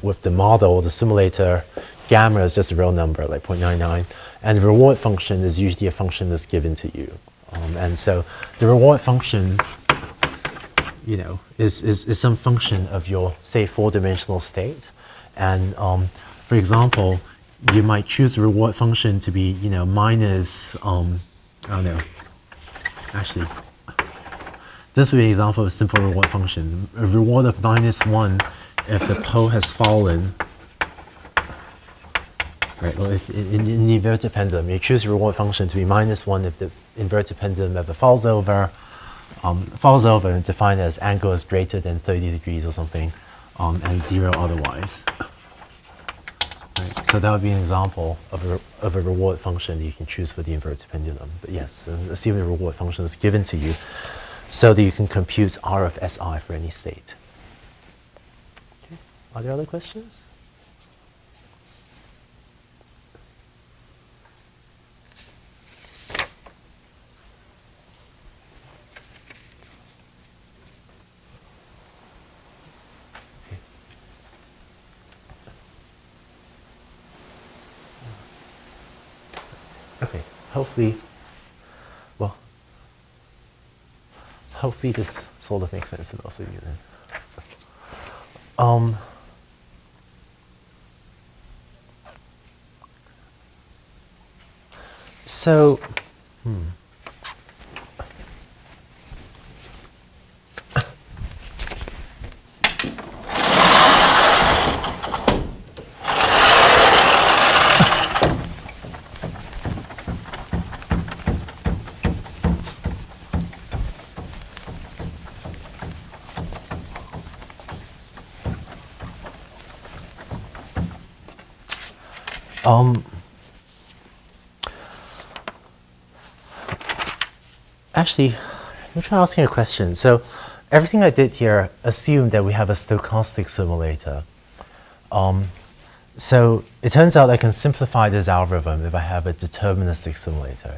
with the model, the simulator. Gamma is just a real number, like 0.99. And the reward function is usually a function that's given to you. And so the reward function, is some function of your, say, 4-dimensional state. And for example, you might choose the reward function to be, minus, I don't know, actually, this would be an example of a simple reward function. A reward of -1 if the pole has fallen. Right, well, if in the inverted pendulum, you choose the reward function to be -1 if the inverted pendulum ever falls over and define it as angle is greater than 30 degrees or something, and 0 otherwise. Right, so that would be an example of a reward function that you can choose for the inverted pendulum. But yes, assume the reward function is given to you so that you can compute R of SI for any state. Okay. Are there other questions? Okay, hopefully this sort of makes sense to those of you then. So, actually, let me try asking a question. So everything I did here assumed that we have a stochastic simulator. So it turns out I can simplify this algorithm if I have a deterministic simulator.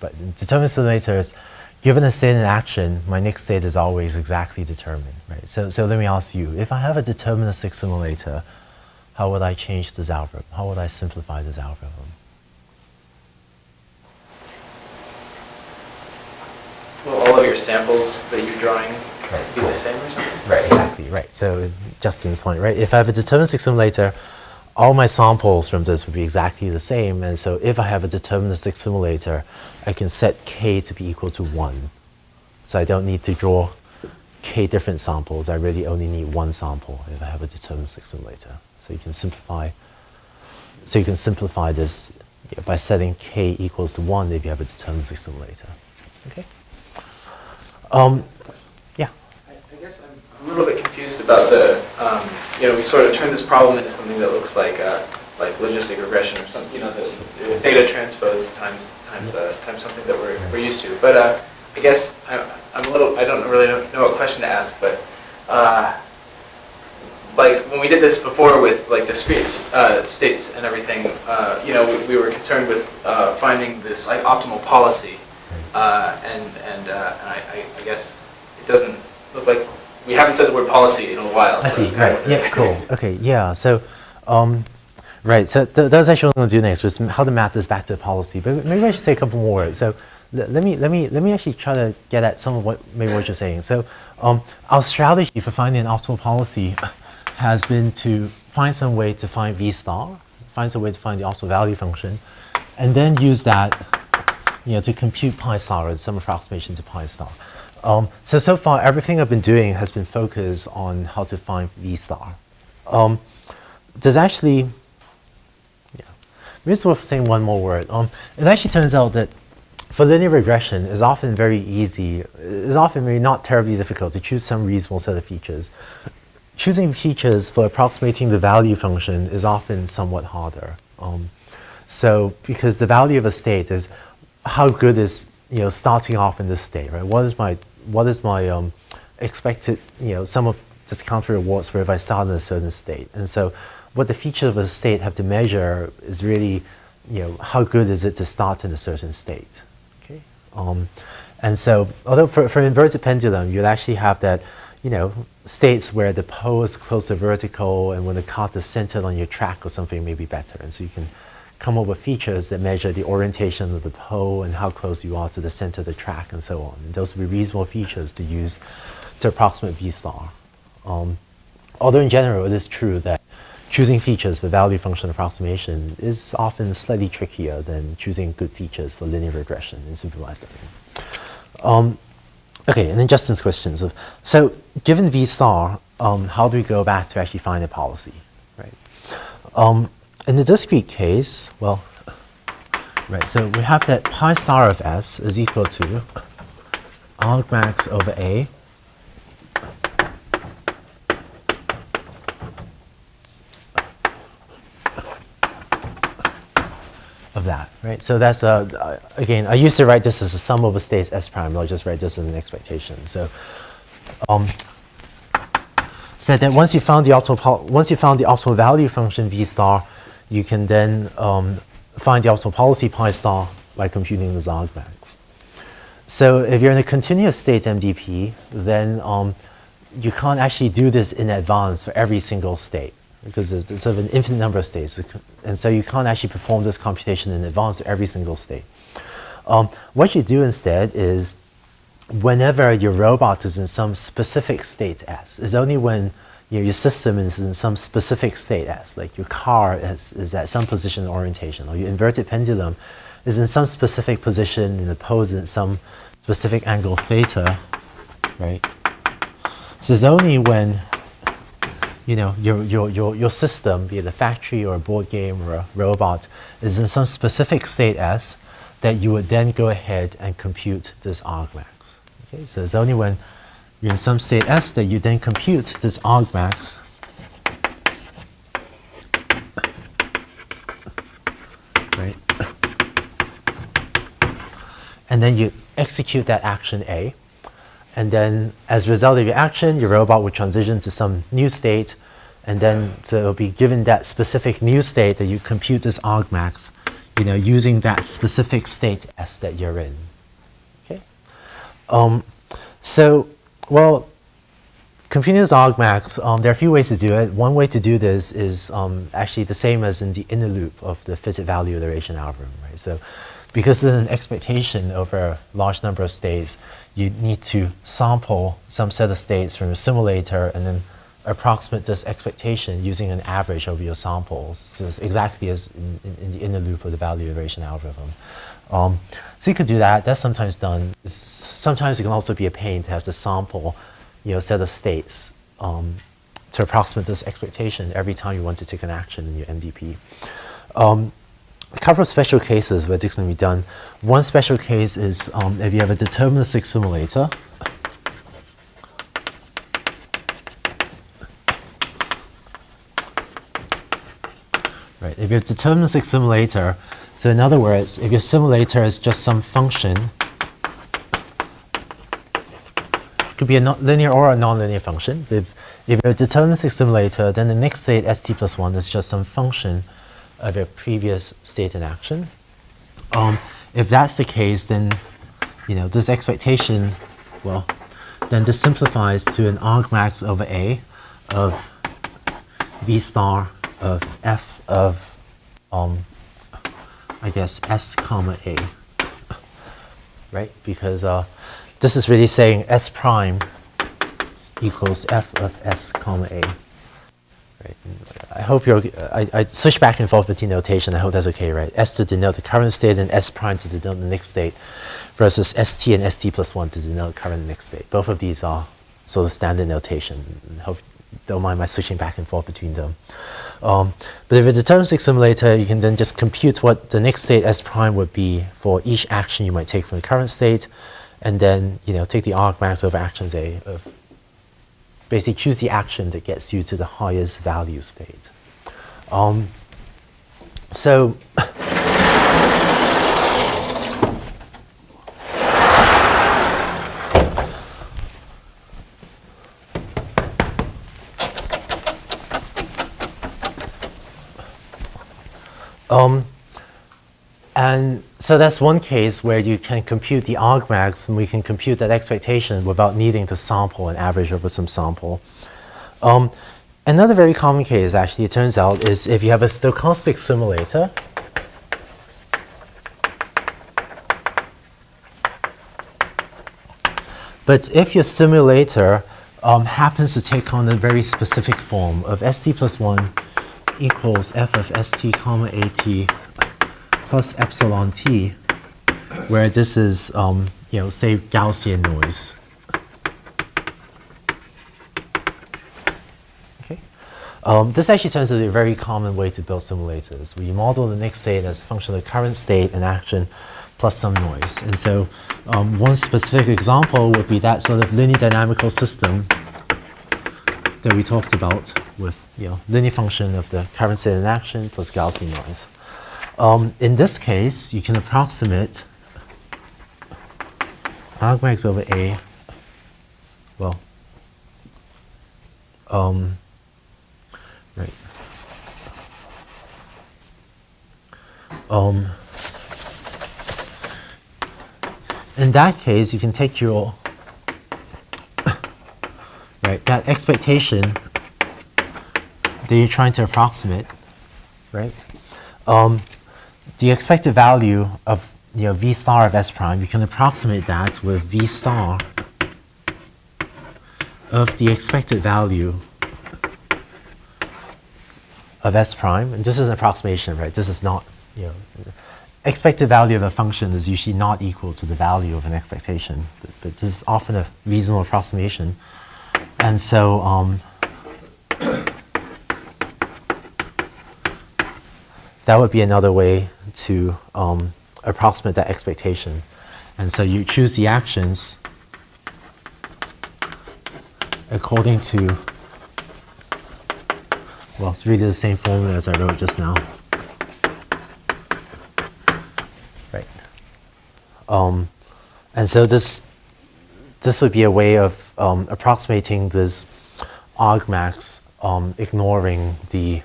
But deterministic simulator is, given a state in action, my next state is always exactly determined. Right? So let me ask you, if I have a deterministic simulator, how would I change this algorithm? How would I simplify this algorithm? Will all of your samples that you're drawing be the same or something? Right, exactly, right. So Justin's point, right? If I have a deterministic simulator, all my samples from this would be exactly the same. And so if I have a deterministic simulator, I can set k to be equal to 1. So I don't need to draw k different samples. I really only need one sample if I have a deterministic simulator. So you can simplify. So you can simplify this by setting k equals to 1 if you have a deterministic simulator. Okay. Yeah. I guess I'm a little bit confused about the. We sort of turned this problem into something that looks like logistic regression or something. The data transpose times something that we're used to. But I guess I'm a little. I don't really know what question to ask, but. Like when we did this before with like discrete states and everything, we were concerned with finding this like optimal policy, and I guess it doesn't look like we haven't said the word policy in a while. I see. Right. Yeah. Cool. Okay. Yeah. So, right. So that was actually what I'm going to do next, was how to map this back to the policy. But maybe I should say a couple more words. So let me actually try to get at some of what you're saying. So our strategy for finding an optimal policy has been to find some way to find V star, find some way to find the optimal value function, and then use that to compute pi star, or some approximation to pi star. So far, everything I've been doing has been focused on how to find V star. There's actually, maybe it's worth saying one more word. It actually turns out that for linear regression, it's often very easy, it's often very not terribly difficult to choose some reasonable set of features. Choosing features for approximating the value function is often somewhat harder. So because the value of a state is how good is starting off in this state, right? What is my expected sum of discounted rewards for if I start in a certain state? And so what the features of a state have to measure is really how good is it to start in a certain state. Okay. And so although for inverted pendulum you'd actually have that states where the pole is close to vertical and when the cart is centered on your track or something may be better. And so you can come up with features that measure the orientation of the pole and how close you are to the center of the track and so on. And those would be reasonable features to use to approximate V star. Although in general it is true that choosing features for value function approximation is often slightly trickier than choosing good features for linear regression in supervised learning. Okay, and then Justin's questions of, so given V star, how do we go back to actually find a policy, right? In the discrete case, well, right, so we have that pi star of S is equal to argmax over A of that, right? So that's again, I used to write this as a sum over states S prime. I'll just write this as an expectation. So, said that once you found the optimal value function V star, you can then find the optimal policy pi star by computing the argmax. So if you're in a continuous state MDP, then you can't actually do this in advance for every single state, because there's sort of an infinite number of states. And so you can't actually perform this computation in advance for every single state. What you do instead is whenever your robot is in some specific state S, is only when your system is in some specific state S, like your car is at some position and orientation, or your inverted pendulum is in some specific position and the pole is in some specific angle theta, right? So it's only when your system, be it a factory or a board game or a robot, is in some specific state S that you would then go ahead and compute this argmax. Okay, so it's only when you're in some state S that you then compute this argmax. Right? And then you execute that action A. And then as a result of your action, your robot will transition to some new state. And then so it'll be given that specific new state that you compute this argmax, using that specific state S that you're in. Okay. So, well, computing this argmax, there are a few ways to do it. One way to do this is actually the same as in the inner loop of the fitted value iteration algorithm, right? So, because there's an expectation over a large number of states, you need to sample some set of states from a simulator and then approximate this expectation using an average over your samples, so exactly as in the inner loop of the value iteration algorithm. So you could do that. That's sometimes done. Sometimes it can also be a pain to have to sample set of states to approximate this expectation every time you want to take an action in your MDP. A couple of special cases where this can be done. One special case is if you have a deterministic simulator. Right, if you have a deterministic simulator, so in other words, if your simulator is just some function, it could be a linear or a nonlinear function. If you have a deterministic simulator, then the next state, st plus 1, is just some function of your previous state in action. If that's the case, then this expectation, well, then this simplifies to an argmax over A of V star of F of I guess S comma A. right? Because this is really saying S prime equals f of s comma a. Right. I hope you're, I switch back and forth between notation. I hope that's okay, right? S to denote the current state and S prime to denote the next state versus ST and ST plus 1 to denote current next state. Both of these are sort of standard notation. I hope don't mind my switching back and forth between them. But if it's a deterministic simulator, you can then just compute what the next state S prime would be for each action you might take from the current state, and then take the argmax over actions A of basically choose the action that gets you to the highest value state. And so that's one case where you can compute the argmax, and we can compute that expectation without needing to sample and average over some sample. Another very common case, actually, it turns out, is if you have a stochastic simulator. But if your simulator happens to take on a very specific form of st plus 1 equals f of st comma at plus epsilon t, where this is, say Gaussian noise. Okay, this actually turns out to be a very common way to build simulators, where you model the next state as a function of the current state and action plus some noise. And so one specific example would be that sort of linear dynamical system that we talked about with linear function of the current state and action plus Gaussian noise. In this case, you can approximate argmax over A, well, right. In that case, you can take your, right, that expectation that you're trying to approximate, right? The expected value of v star of s prime, you can approximate that with v star of the expected value of s prime. And this is an approximation, right? This is not, expected value of a function is usually not equal to the value of an expectation. But this is often a reasonable approximation. And so that would be another way to approximate that expectation. And so you choose the actions according to, well, it's really the same formula as I wrote just now. Right. And so this would be a way of approximating this argmax, ignoring the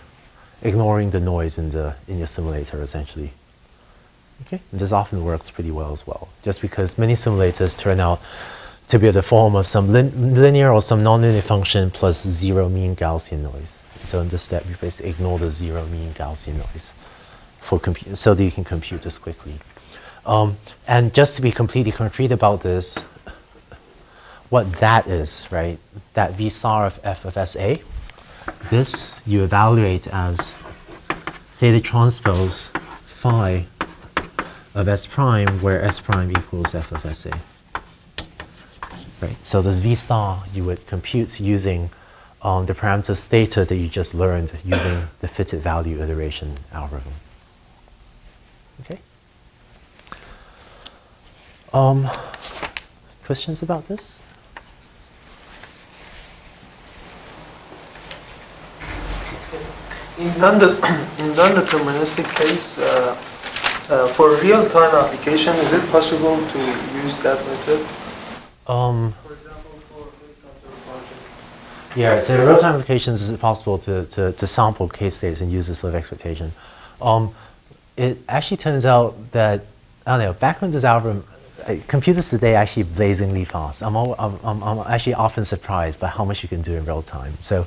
noise in your simulator, essentially. Okay, and this often works pretty well as well, just because many simulators turn out to be the form of some linear or some nonlinear function plus zero mean Gaussian noise. So in this step, you basically ignore the zero mean Gaussian noise so that you can compute this quickly. And just to be completely concrete about this, what that is, right? That v star of f of sa, this you evaluate as theta transpose phi of s prime, where s prime equals f of sa. Right. So this v star you would compute using the parameters theta that you just learned using the fitted value iteration algorithm. Okay. Questions about this? In non-deterministic case, for real-time application, is it possible to use that method? For example, for helicopter project. Yeah, so in real-time applications, is it possible to sample case states and use this sort of expectation? It actually turns out that, I don't know, back when this algorithm, computers today are actually blazingly fast. I'm actually often surprised by how much you can do in real time. So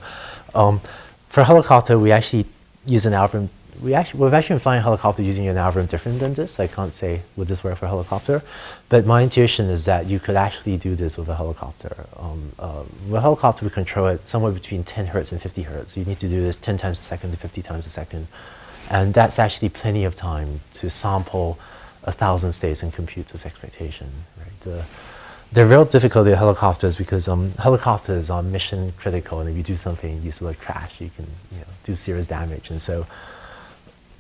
for helicopter, we actually use an algorithm we've actually been flying a helicopter using an algorithm different than this. I can't say would this work for a helicopter, but my intuition is that you could actually do this with a helicopter. With a helicopter, we control it somewhere between 10 hertz and 50 hertz. You need to do this 10 times a second to 50 times a second, and that's actually plenty of time to sample 1,000 states and compute this expectation. Right? The real difficulty of helicopters because helicopters are mission critical, and if you do something, you sort of crash, you can do serious damage. And so,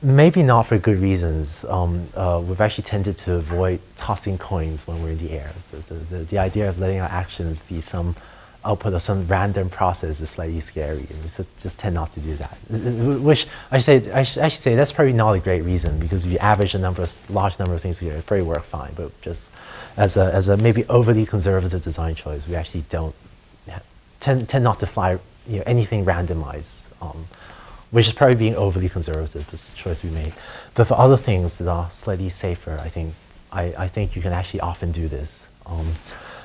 maybe not for good reasons, we've actually tended to avoid tossing coins when we're in the air. So the idea of letting our actions be some output of some random process is slightly scary, and we just tend not to do that. Which I should say that's probably not a great reason, because if you average a large number of things together, it probably work fine. But just as a maybe overly conservative design choice, we actually don't tend not to fly anything randomized, which is probably being overly conservative. It's a choice we made. But for other things that are slightly safer, I think you can actually often do this.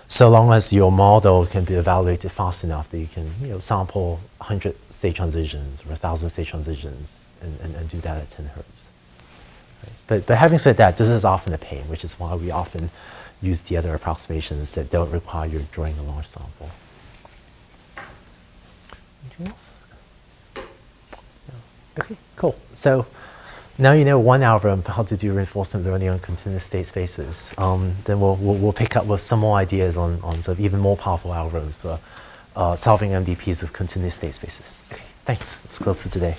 So long as your model can be evaluated fast enough that you can sample 100 state transitions or 1,000 state transitions and do that at 10 hertz. Right? But having said that, this is often a pain, which is why we often use the other approximations that don't require you drawing a large sample. Anything else? No. Okay, cool. So now you know one algorithm for how to do reinforcement learning on continuous state spaces. Then we'll pick up with some more ideas on sort of even more powerful algorithms for solving MDPs with continuous state spaces. Okay, thanks. Let's close for today.